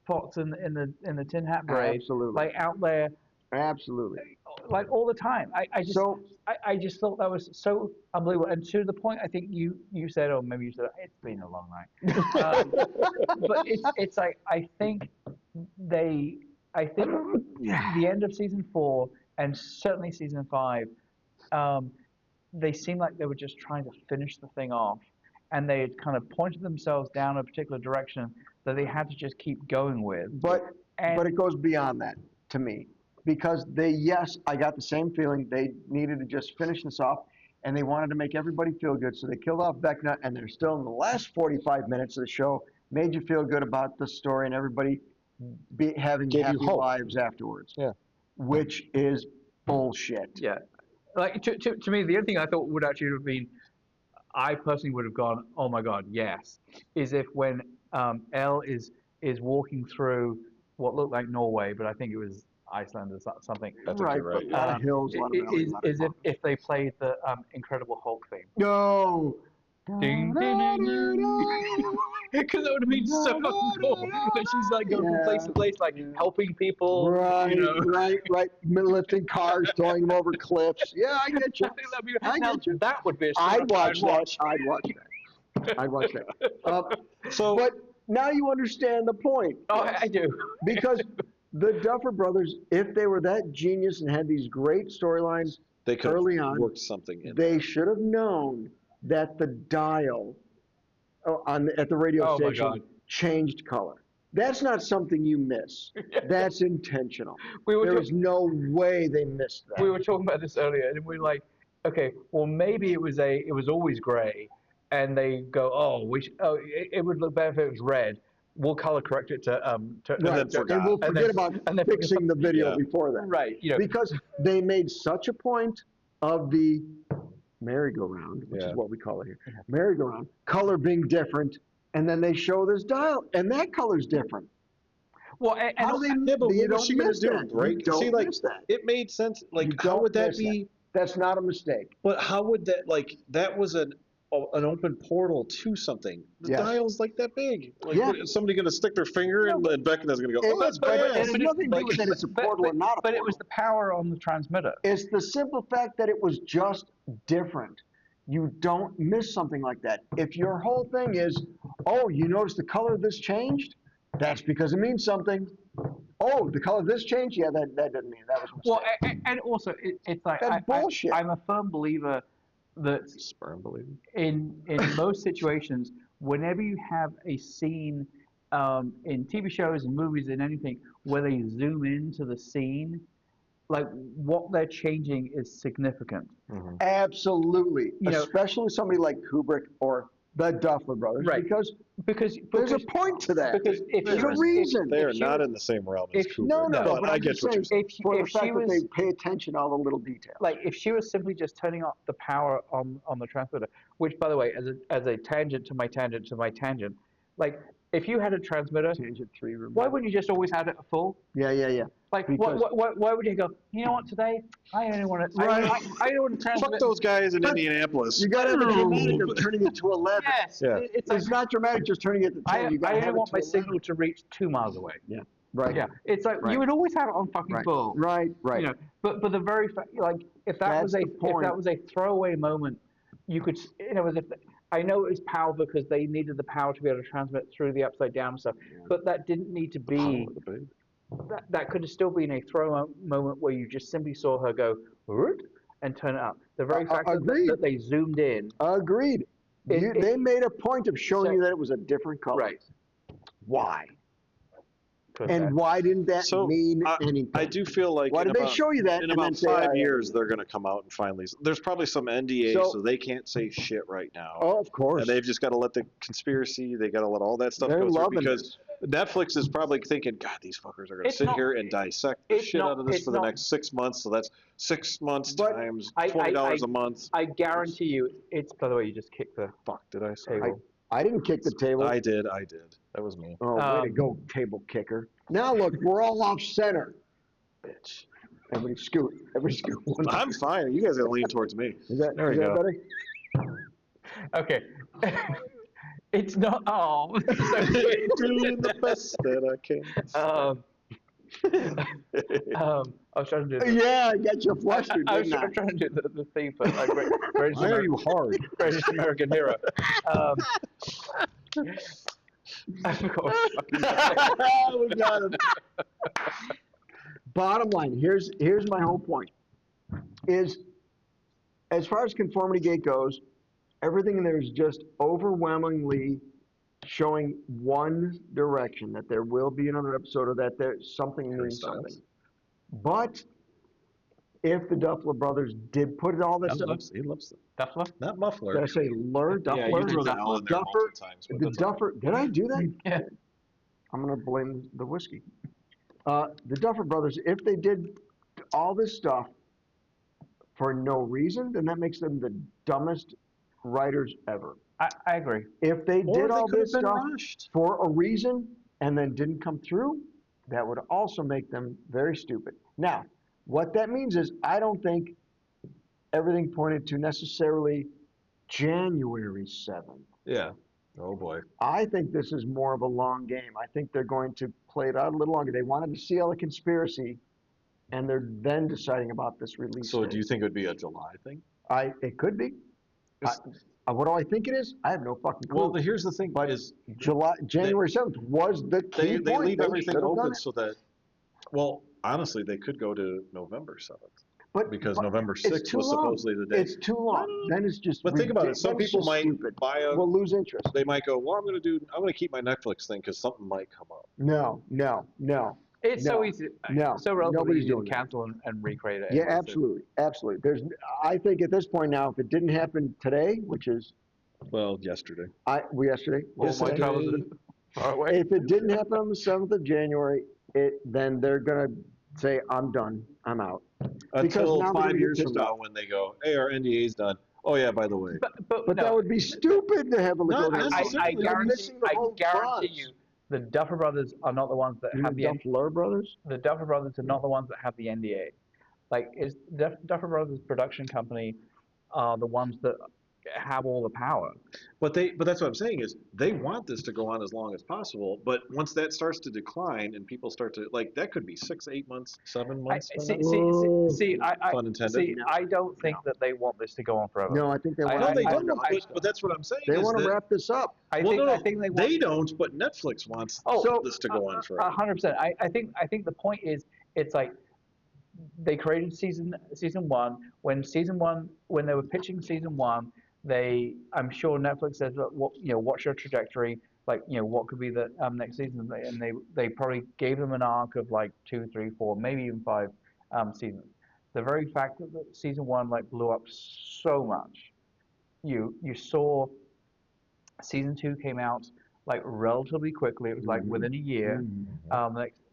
pots in the tin hat parade, like out there. Absolutely. Like all the time. I just thought that was so unbelievable. And to the point, I think you said, or maybe you said, it's been a long night. But it's like, I think the end of season 4 and certainly season 5, they seemed like they were just trying to finish the thing off. And they had kind of pointed themselves down a particular direction that they had to just keep going with. But it goes beyond that to me. Because I got the same feeling. They needed to just finish this off, and they wanted to make everybody feel good. So they killed off Vecna, and they're still in the last 45 minutes of the show, made you feel good about the story, and everybody having happy lives afterwards. Yeah. Which is bullshit. Yeah. Like, to me, the only thing I thought would actually have been, I personally would have gone, oh my God, yes, is if when Elle is walking through what looked like Norway, but I think it was Iceland or something. That's right. A lot of hills, a lot of mountains, is if they played the Incredible Hulk theme. No. Ding, ding, ding, ding. Because that would have been so cool. That she's like going from place to place, like helping people. Right, right. Lifting cars, throwing them over cliffs. Yeah, I get you. I get you. That would be a show I'd watch that. I'd watch that. But now you understand the point. Oh, I do. Because the Duffer Brothers, if they were that genius and had these great storylines early on, worked something in. They should have known that the dial at the radio station changed color. That's not something you miss. That's intentional. There is no way they missed that. We were talking about this earlier, and we were like, okay, well maybe it was always gray, and they go, it would look better if it was red. We'll color correct it to and we'll forget about fixing the video before that. Right. Because they made such a point of the merry-go-round, which is what we call it here, merry-go-round, color being different, and then they show this dial, and that color's different. Well, how do they nibble? What was she going to do? Right? See, like, it made sense. Like, how would that be? That's not a mistake. But how would that, like, that was an open portal to something. The dial's like that big. Like, is somebody going to stick their finger and Vecna's going to go, that's bad. It has nothing to do with that it's a portal or not a portal. But it was the power on the transmitter. It's the simple fact that it was just different. You don't miss something like that. If your whole thing is, oh, you notice the color of this changed? That's because it means something. Oh, the color of this changed? Yeah, that doesn't mean that was a mistake. Well, and also, it's like, that's bullshit. I'm a firm believer that in most situations, whenever you have a scene in TV shows and movies and anything where they zoom into the scene, like what they're changing is significant. Mm-hmm. Absolutely, especially somebody like Kubrick or the Duffer Brothers, right? Because there's a point to that. Because there's a reason. They are not in the same realm as Kubrick. No, but I get what you're saying. For the fact that they pay attention to all the little details. Like if she was simply just turning off the power on the transmitter, which by the way, as a tangent to my tangent to my tangent, like if you had a transmitter, why wouldn't you just always have it full? Yeah. Like, why would you go, you know what, today, I only want to, I don't want to transmit. Fuck those guys in Indianapolis. You got to have the dramatic of turning it to 11. Yes. Yeah. It's not dramatic just turning it to 10. I only want my signal to reach 2 miles away. Yeah. Right. Yeah. It's like, you would always have it on fucking full. Right. You know, but the very fact, like, if that was a throwaway moment, you could, I know it was power because they needed the power to be able to transmit through the upside down stuff, but that didn't need to be. That could have still been a throw moment where you just simply saw her go and turn it up. The very fact that they zoomed in. Agreed. They made a point of showing you that it was a different color. Right. Why? And why didn't that mean anything? I do feel like why did they show you that? In about 5 years, they're going to come out and finally. There's probably some NDA, so they can't say shit right now. Oh, of course. And they've just got to let the conspiracy. They got to let all that stuff go through because Netflix is probably thinking, God, these fuckers are going to sit here and dissect the shit out of this for the next 6 months. So that's 6 months times $20 a month. I guarantee you, it's. By the way, you just kicked the fuck. Did I say? table. I didn't kick the table. I did. That was me. Oh, way to go, table kicker. Now look, we're all off center. Bitch. Everybody scoot. One. I'm fine. You guys gotta lean towards me. There we go. Better? Okay. It's not. Oh, this is so weird. Doing the best that I can. I was trying to do. Yeah, I got you flustered, I was didn't I? trying to do the theme for Greatest, Why are you hard? Greatest American Hero. I forgot what We got him. Bottom line, here's my whole point, is as far as Conformity Gate goes, everything in there is just overwhelmingly showing one direction, that there will be another episode, or that there's something means something. But if the Duffler brothers did put all this He loves it. Duffler? Not muffler. did I say Lur? Duffler? Yeah, you threw the L in there Duffer? multiple times. But The that's all Duffer, did I do that? Yeah. I'm going to blame the whiskey. The Duffer brothers, if they did all this stuff for no reason, then that makes them the dumbest writers ever. I agree. If they Or did they all could have this been stuff rushed. for a reason and then didn't come through, that would also make them very stupid. Now, what that means is I don't think everything pointed to necessarily January 7th. Yeah. Oh boy. I think this is more of a long game. I think they're going to play it out a little longer. They wanted to seal a conspiracy, and they're then deciding about this release. So date. do you think it would be a July thing? It could be. What do I think it is? I have no fucking clue. Well, here's the thing: but is January 7th was the key they point. leave everything should have done open it. so that. Well, honestly, they could go to November 7th. Because but November it's 6th too was long. supposedly the day. It's too long. Then it's just. But think about it. Some then it's people just might stupid. buy a. We'll lose interest. They might go, well, I'm going to keep my Netflix thing because something might come up. No. It's so No. easy. No. So relatively Nobody's easy to doing that. cancel and recreate it. Yeah, anyway, so- absolutely. I think at this point now, if it didn't happen today, which is Well, yesterday. yesterday. Well, my yesterday, travels are far away. if it didn't happen on the 7th of January, then they're gonna say, I'm done, I'm out. Until now they're gonna 5 get years from pissed now off. when they go, hey, our NDA's done. Oh, yeah, by the way. But But no, that would be stupid to have a Not legal. necessarily. I missing the whole guarantee buzz. you, the Duffer Brothers are not the ones that You have mean the Duffler brothers? the Duffer Brothers are not the ones that have the NDA. Like, is Duffer Brothers production company are the ones that have all the power. But that's what I'm saying is they want this to go on as long as possible. But once that starts to decline and people start to like, that could be 6, 8 months, 7 months. Pun intended. I don't think that they want this to go on forever. No, I think they want. No, they I- don't. I- But that's what I'm saying. They is want to that- wrap this up. I Well, think no, I think they want. They don't, but Netflix wants this to go on forever. 100%. I think the point is, it's like they created season one. When they were pitching season one, I'm sure Netflix says, what's your trajectory? Like, what could be the next season? And they probably gave them an arc of like 2, 3, 4, maybe even 5 seasons. The very fact that season one like blew up so much, you saw season 2 came out like relatively quickly. It was like within a year.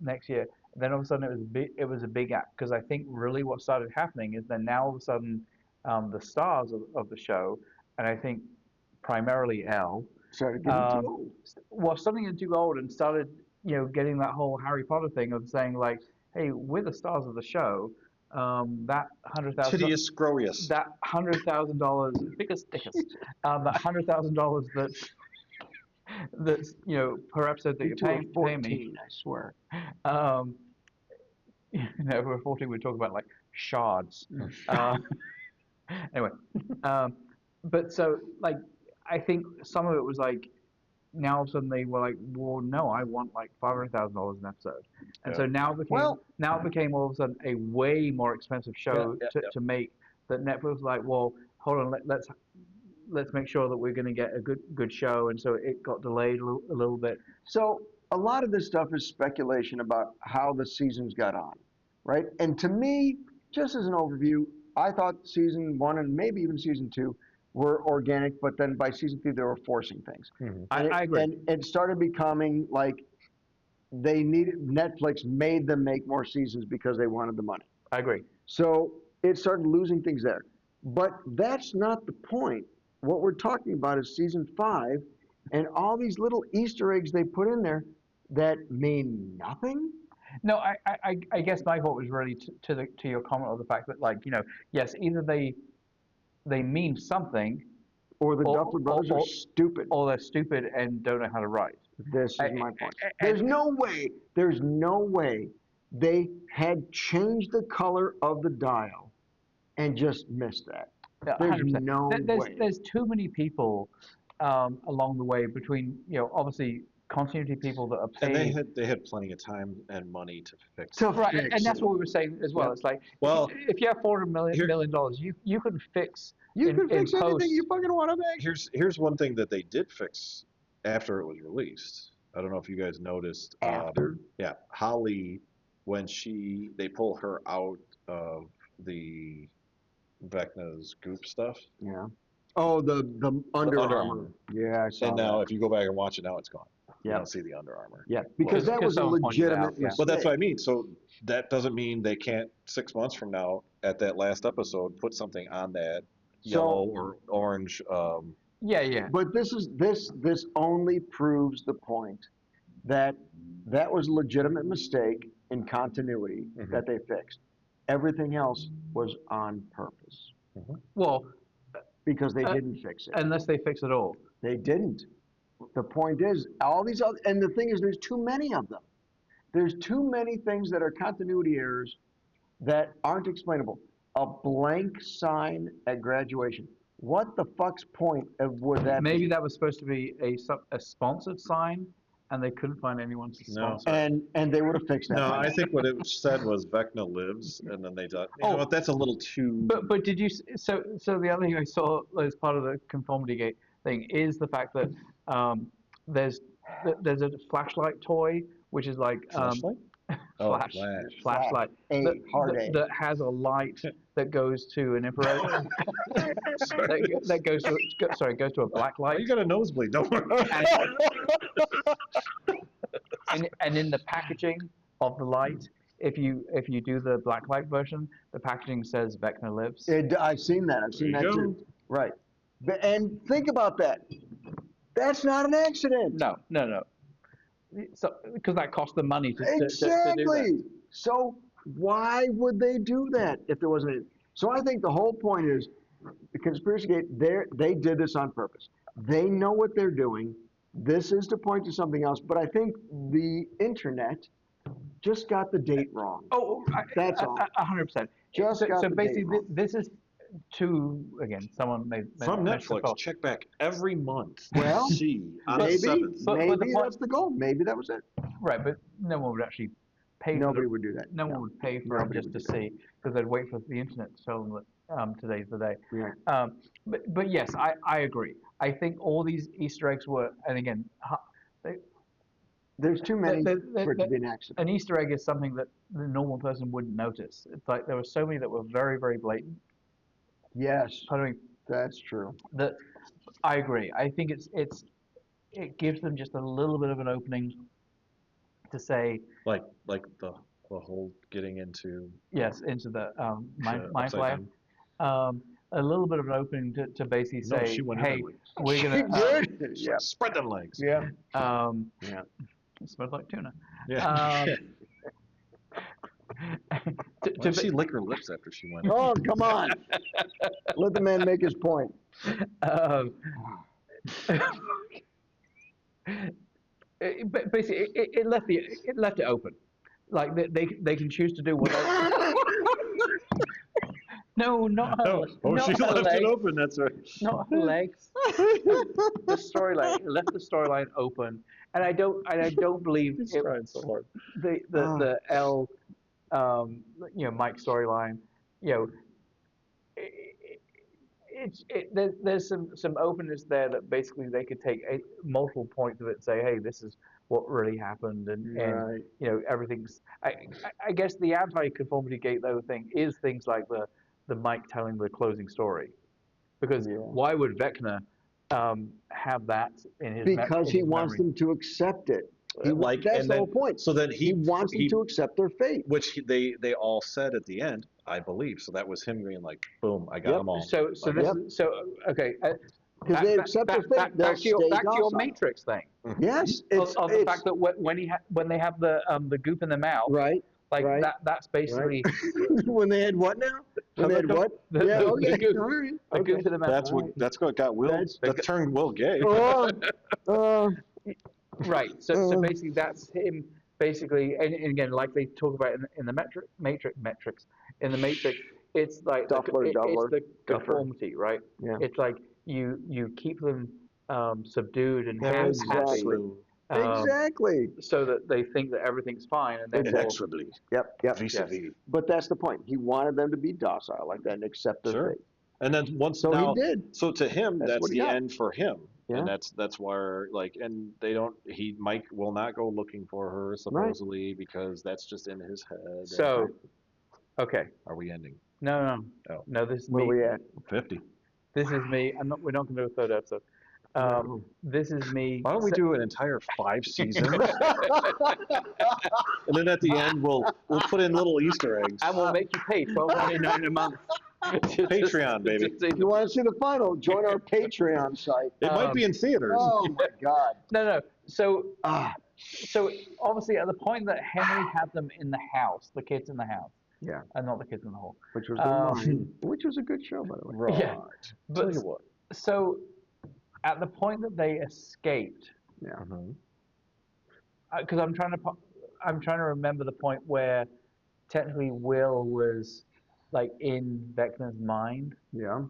Next year. Then all of a sudden it was a big act, because I think really what started happening is then now all of a sudden the stars of the show, and I think primarily Elle, Started getting too old. was something too old and started getting that whole Harry Potter thing of saying like, hey, we're the stars of the show. That $100,000. Tedious, scrowious. That $100,000 biggest dickest. That $100,000 that's per episode that you're paying me. 14, I swear. If we're 14, we talk about like shards. Anyway, but so like I think some of it was like, now all of a sudden they were like, well, no, I want like $500,000 an episode, and so now it became all of a sudden a way more expensive show to make. That Netflix was like, well, hold on, let's make sure that we're going to get a good show, and so it got delayed a little bit. So a lot of this stuff is speculation about how the seasons got on, right? And to me, just as an overview, I thought season 1 and maybe even season 2 were organic, but then by season 3 they were forcing things. I agree. And it started becoming like Netflix made them make more seasons because they wanted the money. I agree. So it started losing things there. But that's not the point. What we're talking about is season 5 and all these little Easter eggs they put in there that mean nothing. No, I guess my thought was really to your comment of the fact that, like, yes, either they mean something, Or the or, Duffer Brothers are stupid. or they're stupid and don't know how to write. This is my point. And- There's no way they had changed the color of the dial and just missed that. There's 100%. no way. There's too many people along the way between, obviously continuity people that are paid. And they had plenty of time and money to fix it. To Right, fix and that's it. what we were saying as well. Yeah. It's like, Well, if you have $400 million, you can fix. You can in fix anything post. you fucking want to fix. Here's one thing that they did fix after it was released. I don't know if you guys noticed. After? Yeah, Holly, when they pull her out of the Vecna's goop stuff. Yeah. Oh, the Under Under Armour. Armour. Yeah, I saw And now, that. if you go back and watch it, now it's gone. You Yeah. don't see the Under Armour. Yeah, because that was a someone pointed it out, legitimate yeah. mistake. Well, that's what I mean. So that doesn't mean they can't 6 months from now at that last episode put something on that yellow or orange. Yeah. But this only proves the point that was a legitimate mistake in continuity Mhm. that they fixed. Everything else was on purpose Well, because they didn't fix it. unless they fix it all. They didn't. The point is, all these other, and the thing is, there's too many of them. There's too many things that are continuity errors that aren't explainable. A blank sign at graduation. What the fuck's point would that Maybe be? that was supposed to be a sponsored sign, and they couldn't find anyone to No. sponsor it. And they would have fixed that. No, by I now. think what it said was Vecna lives, and then they thought, you know what, that's a little too. But did you so the other thing I saw as part of the Conformity Gate thing is the fact that there's a flashlight toy which is like Flashlight? Oh, flashlight that has a light that goes to an infrared that goes to a black Oh, light. you got a nosebleed, don't worry. And in the packaging of the light, if you do the black light version, the packaging says Vecna lives. I've seen that. I've seen There that you too. Right. And think about that. That's not an accident. No. So because that costs them money to do that. Exactly. So why would they do that if there wasn't any? So I think the whole point is the Conspiracy Gate, they did this on purpose. They know what they're doing. This is to point to something else, but I think the internet just got the date wrong. Oh, That's all. 100%. Just got So the basically, date wrong. this is someone made From mentioned Netflix, before. check back every month. Well, see on the Maybe, 7th. But maybe the point- that's the goal. Maybe that was it. Right, but no one would actually pay. Nobody for the, would do that. No one would pay for it Nobody just would to do see, because they'd wait for the internet to tell them that today's the day. Yeah. But yes, I agree. I think all these Easter eggs were, and again, There's too many the- for it to be an accident. an Easter egg is something that the normal person wouldn't notice. It's like there were so many that were very, very blatant. Yes, I mean, that's true. that I agree. I think it gives them just a little bit of an opening to say Like the whole getting into yes into the mind upside flare. A little bit of an opening to basically No, say, she went in hey, there we're gonna Good. Yeah. Spread them legs. Yeah. Yeah. it smells like tuna. Yeah. To Why did she lick her lips after she went? Oh, come on. Let the man make his point. But basically, it left it open. Like they can choose to do what. No, not her. Oh, not she her left legs, it open. That's right. Not her legs. The storyline it left the storyline open, and I don't believe He's it, trying so hard. the L, Mike storyline. There's some openness there that basically they could take multiple points of it and say, hey, this is what really happened, and Right. everything's. I guess the anti-conformity gate though thing is things like the Mike telling the closing story, because why would Vecna have that in his Because he wants memory? them to accept it. Like, That's and the then- whole point. So then He wants them to accept their fate. which they all said at the end, I believe. So that was him being like, boom, I got Yep. them all. So Like, this Yep. is, so okay. Because they accept their fate. They'll stay back to your docile. Matrix thing. Yes, Of the fact that when they have the goop in their mouth, right, like right, that's basically when they had what now? When they had what? Yeah, okay, all right, the goop in the mouth. That's what got Will. That turned Will gay. Right. So basically, that's him. Basically, and again, like they talk about in the metrics, in the Matrix, it's like Doppler, it's the Duffer. conformity, right? Yeah. It's like you keep them subdued and happy, Exactly. so that they think that everything's fine, and then Inexorably. Yep. Vis-a-vis. But that's the point. He wanted them to be docile like that and accept their fate. And then once So now, he did. So to him, that's what he the got. end for him. Yeah. And that's where and they don't. Mike will not go looking for her supposedly because that's just in his head. So, okay. Are we ending? No. This is Where me. we at? 50. This is me. We're not going to do a third episode. This is me. Why don't we do an entire 5 seasons? And then at the end, we'll put in little Easter eggs. And we'll make you pay $12.99 a month. Patreon, baby. If you want to see the final, join our Patreon site. It might be in theaters. Oh my God. No. So obviously at the point that Henry had them in the house, the kids in the house. Yeah. And not the kids in the hall. Which was the Mine, which was a good show, by the way. Right. Yeah. But Tell you what. So at the point that they escaped, Yeah. because I'm trying to remember the point where technically Will was like in Vecna's mind. Yeah.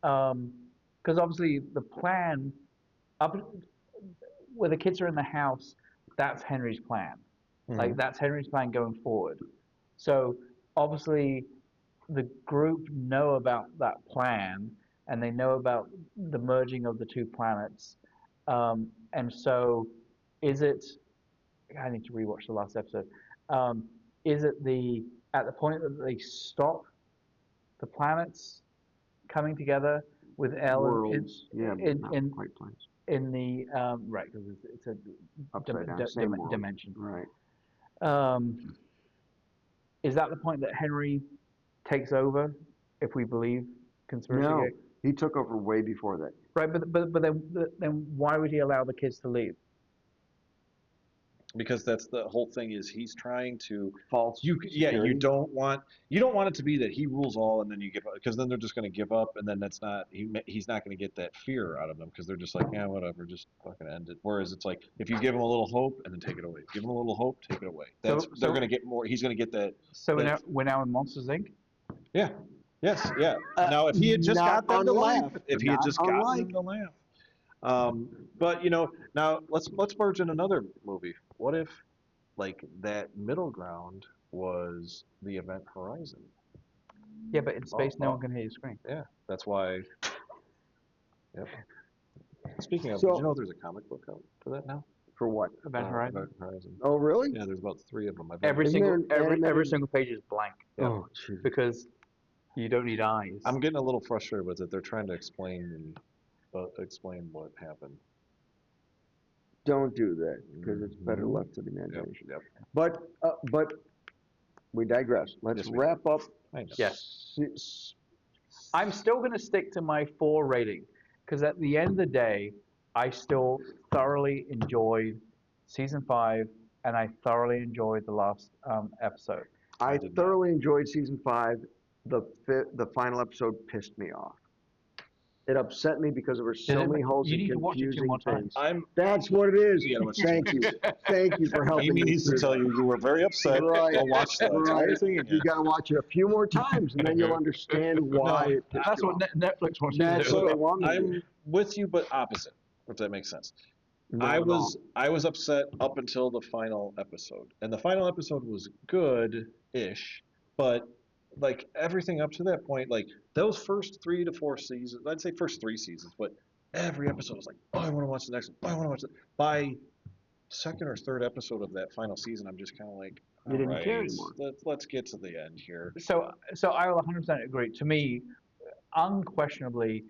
Because obviously the plan where the kids are in the house, that's Henry's plan. Like that's Henry's plan going forward. So obviously the group know about that plan and they know about the merging of the two planets. And so is it, I need to rewatch the last episode. Is it at the point that they stop the planets coming together with L in quite planets. In the right, because it's a Upside down, same world. dimension. Right. Is that the point that Henry takes over, if we believe Conspiracy Gate? He took over way before that. Right, but then why would he allow the kids to leave? Because that's the whole thing is he's trying to False. you don't want it to be that he rules all and then you give up, because then they're just going to give up, and then that's not he's not going to get that fear out of them, because they're just like, yeah, whatever, just fucking end it. Whereas it's like if you give him a little hope and then take it away, give him a little hope, take it away. They're going to get more. He's going to get that. So we're now in Monsters Inc. Yeah. Yes. Yeah. Now if he had just got them to laugh, but now let's merge in another movie. What if, like, that middle ground was the Event Horizon? Yeah, but in space, no one can hear you scream. Yeah, that's why. Yep. Speaking of, So- did you know there's a comic book out for that now? For what? Event Horizon. Event Horizon. Oh, really? Yeah, there's about 3 of them. Every Isn't single there an every animated- single page is blank. Yeah. Oh, jeez. Because you don't need eyes. I'm getting a little frustrated with it. They're trying to explain what happened. Don't do that, because it's better left to the imagination. Yep. But we digress. Let's Yes, we wrap up. I know. Yes. I'm still going to stick to my 4 rating, because at the end of the day, I still thoroughly enjoyed season 5, and I thoroughly enjoyed the last episode. I thoroughly enjoyed season 5. The final episode pissed me off. It upset me because there were so many holes You and need to watch it 2 confusing more times. things. That's what it is. You gotta watch Thank you. Thank you for helping Amy me needs to through tell that. you were very upset. Right. I'll watch the entire thing again. You got to watch it a few more times, and then you'll understand why it pissed That's you what off. Netflix wants you to That's do. what they want me to do. I'm with you, but opposite, if that makes sense. Not I at all. was upset up until the final episode, and the final episode was good-ish, but like everything up to that point, like those first 3 to 4 seasons, I'd say first 3 seasons, but every episode was like, oh, I want to watch the next one. Oh, I want to watch it. By second or third episode of that final season, I'm just kind of like, You didn't care anymore. Let's get to the end here. So I will 100% agree. To me, unquestionably,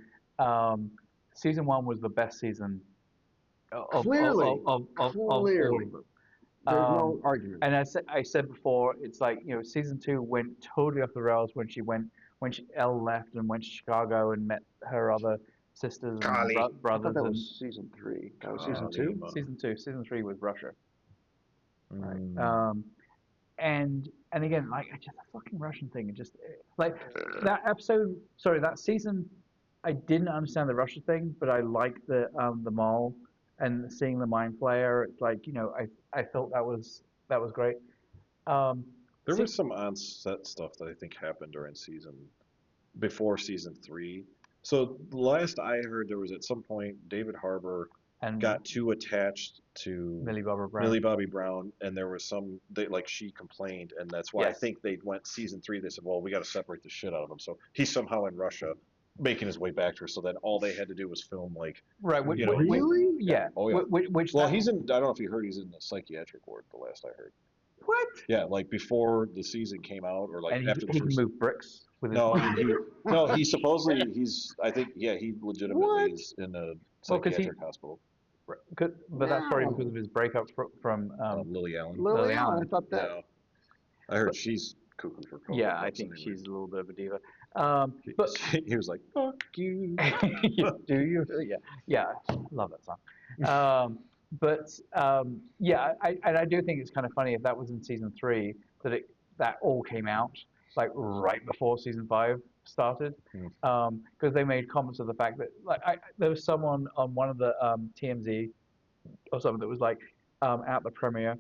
season 1 was the best season of Clearly. all of them. There's no argument. And I said before, it's like, season 2 went totally off the rails when Elle left and went to Chicago and met her other sisters and Kali. I brothers. thought that And was season 3. That was season 2? Kalima. season 2. Season 3 was Russia. Mm. And again, like just a fucking Russian thing. It just like that episode. Sorry, that season. I didn't understand the Russia thing, but I liked the mall and seeing the mind flayer. It's like I thought that was great. Um, There see- was some on-set stuff that I think happened before season 3. So the last I heard, there was at some point David Harbour and got too attached to Millie Bobby Brown. Millie Bobby Brown, and there was she complained, and that's why I Yes. think they went season 3. They said, well, we got to separate the shit out of him. So he's somehow in Russia, making his way back to her. So then all they had to do was film Right. you know, Really? Yeah. Oh, yeah. Which well, that- he's in. I don't know if you heard, he's in the psychiatric ward. The last I heard. What? Yeah, like before the season came out, or like And after the he can first. move bricks with his No, body. he supposedly I think he legitimately What? is in a Well, 'cause he- psychiatric hospital. But that's probably No. because of his breakup from Lily Allen. Lily Lily Allen, Allen. I thought that. No, I heard she's cuckoo for cocoa yeah, I puffs think anyway. she's a little bit of a diva. But He was like, "Fuck you." do you? Yeah, love that song. Yeah, I do think it's kind of funny if that was in season 3 that all came out like right before season 5 started, because they made comments of the fact that there was someone on one of the TMZ or something that was like at the premiere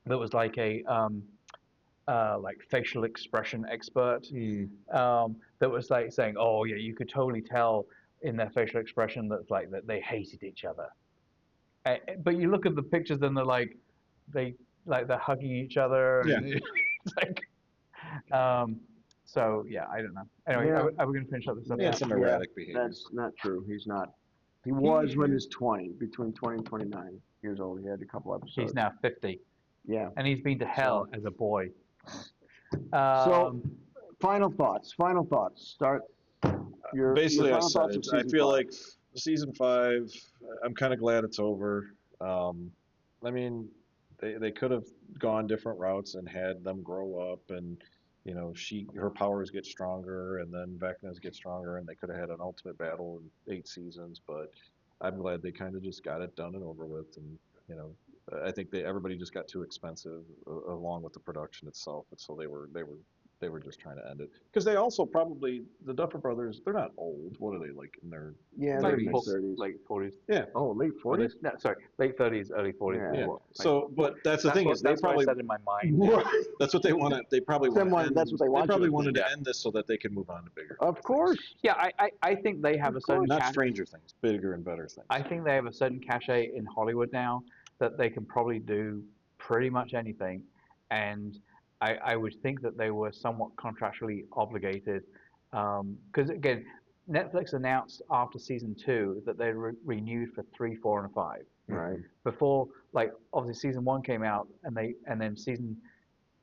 that was like a like facial expression expert that was like saying, oh yeah, you could totally tell in their facial expression that they hated each other. But you look at the pictures and they're hugging each other. Yeah. And it's like, so yeah, I don't know. Anyway, Yeah. are we going to finish up this Yeah, episode? some erratic behavior. That's not true. He's not. He was when he was 20, between 20 and 29 years old. He had a couple episodes. He's now 50, Yeah. and he's been to hell as a boy. So, final thoughts. Final thoughts. Start your Basically, your I final said thoughts it. of I season feel 5. like season 5. I'm kind of glad it's over. I mean, they could have gone different routes and had them grow up, and her powers get stronger, and then Vecna's get stronger, and they could have had an ultimate battle in 8 seasons. But I'm glad they kind of just got it done and over with, and I think everybody just got too expensive along with the production itself, and so they were just trying to end it, because they also probably, the Duffer Brothers, they're not old. What are they, like in their Yeah, Late they're 40s. mid 30s. Late 40s. yeah. Oh, late 40s? No, sorry, late 30s, early 40s. Yeah. Yeah. Like, So, but that's the thing is, they that's what probably, I said in my mind. that's what they wanted. They probably wanted. That's what they want They probably you to wanted think. to end this so that they could move on to bigger. Of course. Yeah, I think they have a certain Not cachet. Stranger Things, bigger and better things. I think they have a certain cachet in Hollywood now that they can probably do pretty much anything, and I would think that they were somewhat contractually obligated, because again, Netflix announced after season 2 that they renewed for 3, 4, and 5. Right. Before, like obviously season 1 came out, and then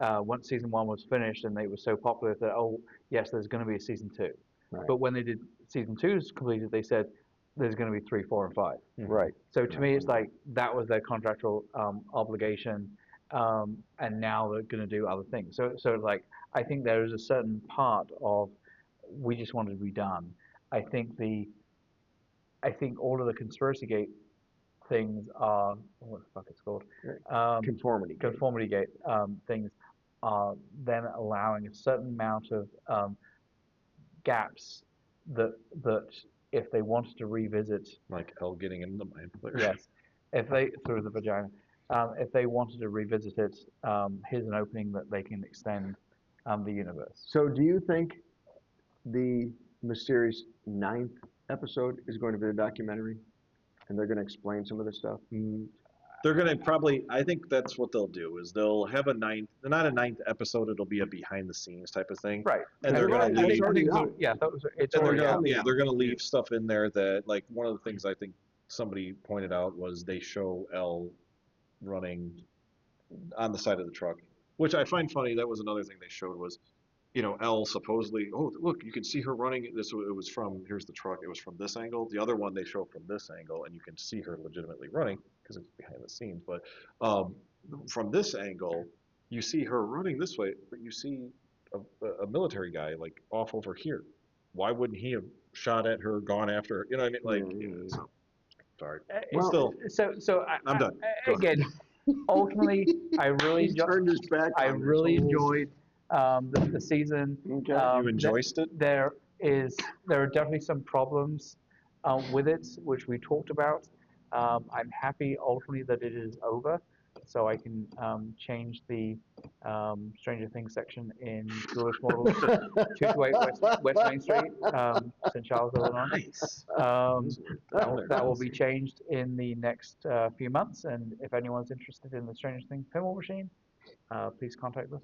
once season 1 was finished and they were so popular that, oh yes, there's going to be a season 2. Right. But when they did season 2's completed, they said there's going to be 3, 4, and 5. Right. So to me, it's like that was their contractual obligation, and now they're going to do other things. So like I think there is a certain part of we just wanted to be done. I think all of the Conspiracy Gate things are what the fuck it's called. Conformity. Conformity Gate things are then allowing a certain amount of gaps that if they wanted to revisit, Like Elle getting in the mind flayer. yes, if they through the vagina, if they wanted to revisit it, here's an opening that they can extend the universe. So do you think the mysterious 9th episode is going to be a documentary? And they're going to explain some of this stuff? They're gonna probably. I think that's what they'll do. Is they'll have a 9th, not a 9th episode. It'll be a behind the scenes type of thing. Right. And they're gonna I think leave. it's already out. Yeah, it's And already out. they're gonna leave stuff in there that, like, one of the things I think somebody pointed out was they show Elle running on the side of the truck, which I find funny. That was another thing they showed was, Elle supposedly, oh look, you can see her running. It was from, here's the truck. It was from this angle. The other one they show from this angle, and you can see her legitimately running because it's behind the scenes. But from this angle, you see her running this way, but you see a military guy like off over here why wouldn't he have shot at her, gone after her? You know what I mean? Like, Yeah, you know, so, sorry. Well, Still, So I'm done. Go ahead. again, ultimately, I really He turned his back I on really this. enjoyed the season. Okay. You enjoyed it? There are definitely some problems with it, which we talked about. I'm happy ultimately that it is over, so I can change the Stranger Things section in Jewish Models to 228 West Main Street, St. Charles, Illinois. Nice. That will be changed in the next few months, and if anyone's interested in the Stranger Things pinball machine, please contact us.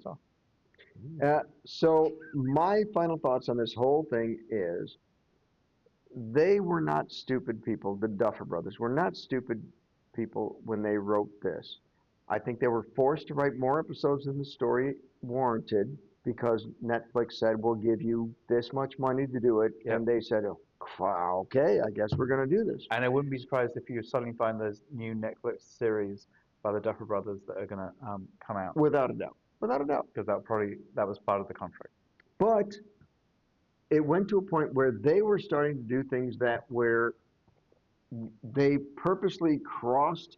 So my final thoughts on this whole thing is they were not stupid people. The Duffer Brothers were not stupid people when they wrote this. I think they were forced to write more episodes than the story warranted because Netflix said, we'll give you this much money to do it. Yep. And they said, oh, okay, I guess we're going to do this. And I wouldn't be surprised if you suddenly find those new Netflix series by the Duffer Brothers that are going to come out. Without a doubt. Without a doubt. Because that was part of the contract. But it went to a point where they were starting to do things that where they purposely crossed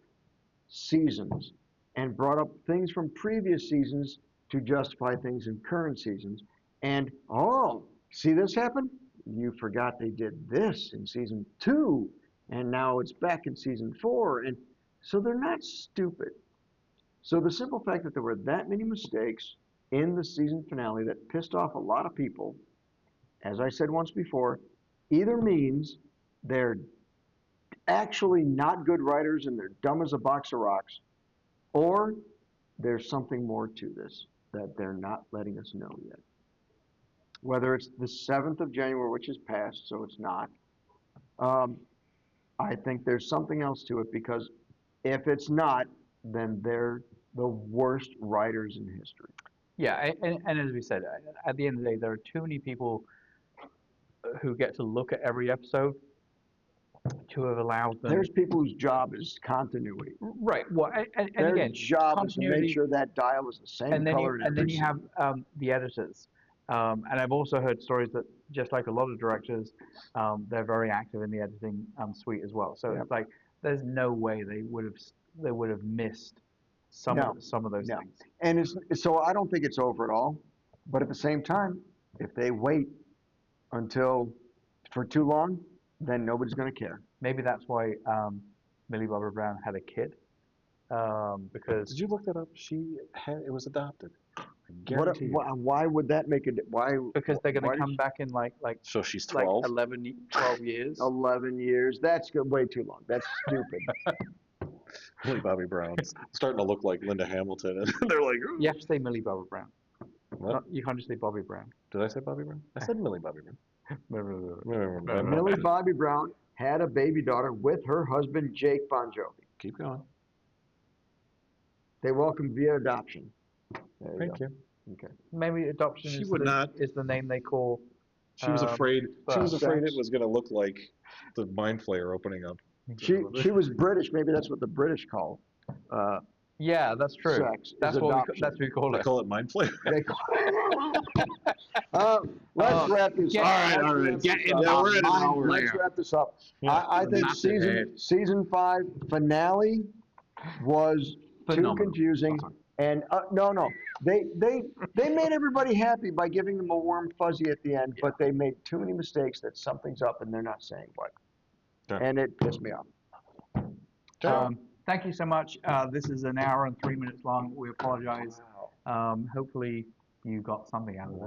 seasons and brought up things from previous seasons to justify things in current seasons. And, oh, see this happen? You forgot they did this in season 2, and now it's back in season 4. And so they're not stupid. So the simple fact that there were that many mistakes in the season finale that pissed off a lot of people, as I said once before, either means they're actually not good writers and they're dumb as a box of rocks, or there's something more to this that they're not letting us know yet. Whether it's the 7th of January, which is past, so it's not, I think there's something else to it, because if it's not, then they're the worst writers in history. Yeah, and as we said, at the end of the day, there are too many people who get to look at every episode to have allowed them. There's people whose job is continuity. Right. Well, and Their again, job is to make continuity, sure that dial is the same and then color in and every then you have the editors. And I've also heard stories that, just like a lot of directors, they're very active in the editing suite as well. So it's like there's no way they would have missed some of those things. And so I don't think it's over at all. But at the same time, if they wait until for too long, then nobody's going to care. Maybe that's why Millie Bobby Brown had a kid. Because Did you look that up? It was adopted. I What, guarantee you. why would that make it? Why? because they're going why to did come she- back in like So she's like 12. 12 years. 11 years. That's way too long. That's stupid. Millie Bobby Brown's starting to look like Linda Hamilton, and they're like, "Ooh." You have to say Millie Bobby Brown. What? You can't just say Bobby Brown. Did I say Bobby Brown? I said Millie Bobby Brown. Millie Bobby Brown had a baby daughter with her husband Jake Bon Jovi. Keep going. They welcomed via adoption. There you Thank go. you. Okay. Maybe adoption She is would not- is the name they call. She was afraid. She was afraid sex. it was going to look like the Mind Flayer opening up. She was British. Maybe that's what the British call Yeah, that's true. sex. That's is what adoption. we call They it. call it Mind Flayer. They call let's wrap this get- up. all right, Get in yeah, we're at an hour Let's now. wrap this up. I think Massive season 5 finale was too Phenomenal. confusing. And no, they made everybody happy by giving them a warm fuzzy at the end, but they made too many mistakes that something's up and they're not saying what. Okay. And it pissed me off. Thank you so much. This is an hour and 3 minutes long. We apologize. Hopefully you got something out of this.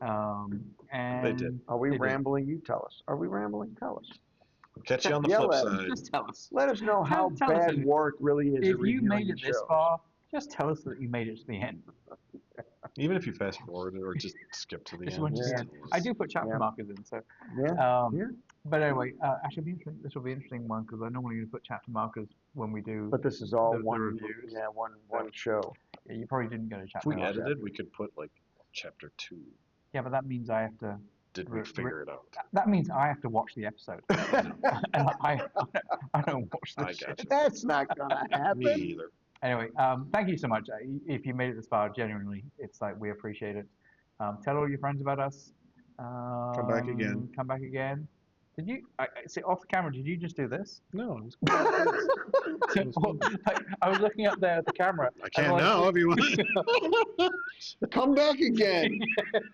Wow. And They did. Are we They did. rambling? You tell us. Are we rambling? Tell us. Catch you on the Yell flip at us. side. just tell us. Let us know how Tell us bad work really is. If at you reviewing made it the this shows. far, just tell us that you made it to the end. Even if you fast forward or just skip to the Just end. went to the Yeah. end. I do put chapter Yeah. markers in, so. Yeah. Um, Yeah. But anyway, actually, this will be an interesting one because I normally use put chapter markers when we do. But this is all the one reviews. Yeah, one show. Yeah, you probably didn't go to If chapter we markers. edited, we could put like chapter 2. Yeah, but that means I have to. Did we figure it out? That means I have to watch the episode. And I don't watch this I shit. got you. That's not gonna happen. Me either. Anyway, thank you so much. If you made it this far, genuinely, it's like we appreciate it. Tell all your friends about us. Come back again. Come back again. Did you? See, off the camera. Did you just do this? No, I was looking up there at the camera. I can now if you want. Come back again.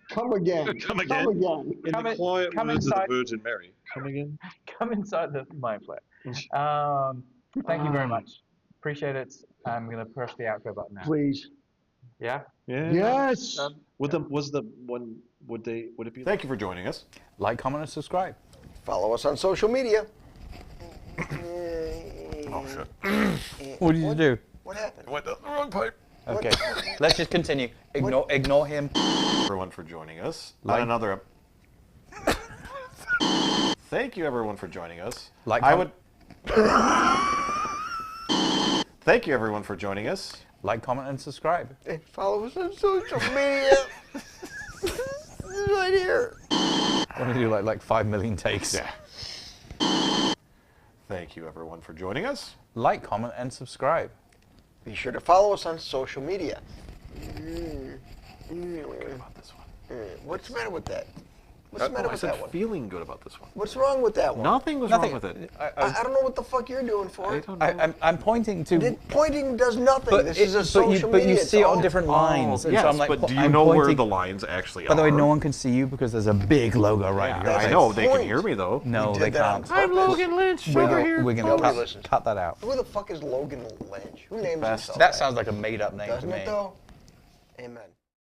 Come again. Come again. Come again. In the quiet come woods of the inside. Virgin Mary. Come again. Come inside the mind flare. Thank you very much. Appreciate it. I'm gonna push the outro button now. Please. Yeah. Yeah. Yes. Would it be? Thank you for joining us. Like, comment, and subscribe. Follow us on social media. Oh shit. What did you do? What happened? I went down the wrong pipe. Okay. Let's just continue. Ignore him. Everyone for joining us. On another. Thank you everyone for joining us. Thank you everyone for joining us. Like, comment, and subscribe. Hey, follow us on social media. Right here. Want to do like 5 million takes? Yeah. Thank you everyone for joining us. Like, comment, and subscribe. Be sure to follow us on social media. Feeling good about this one. What's the matter with that? What's the matter with that one? Feeling good about this one. What's wrong with that one? Nothing was wrong with it. I don't know what the fuck you're doing for it. I'm pointing to. Pointing does nothing. This is a social but media. you see it on different lines. And Yes, so I'm like, but do you I'm know where pointing- the lines actually are? By the way, no one can see you because there's a big logo right here. I know, they can hear me though. No, We they did that on can't. purpose. I'm Logan Lynch, We're over gonna, here. we're gonna Nobody cut, listens. cut that out. Who the fuck is Logan Lynch? Who names Best. himself? That sounds like a made-up name Doesn't to me. it though? Amen.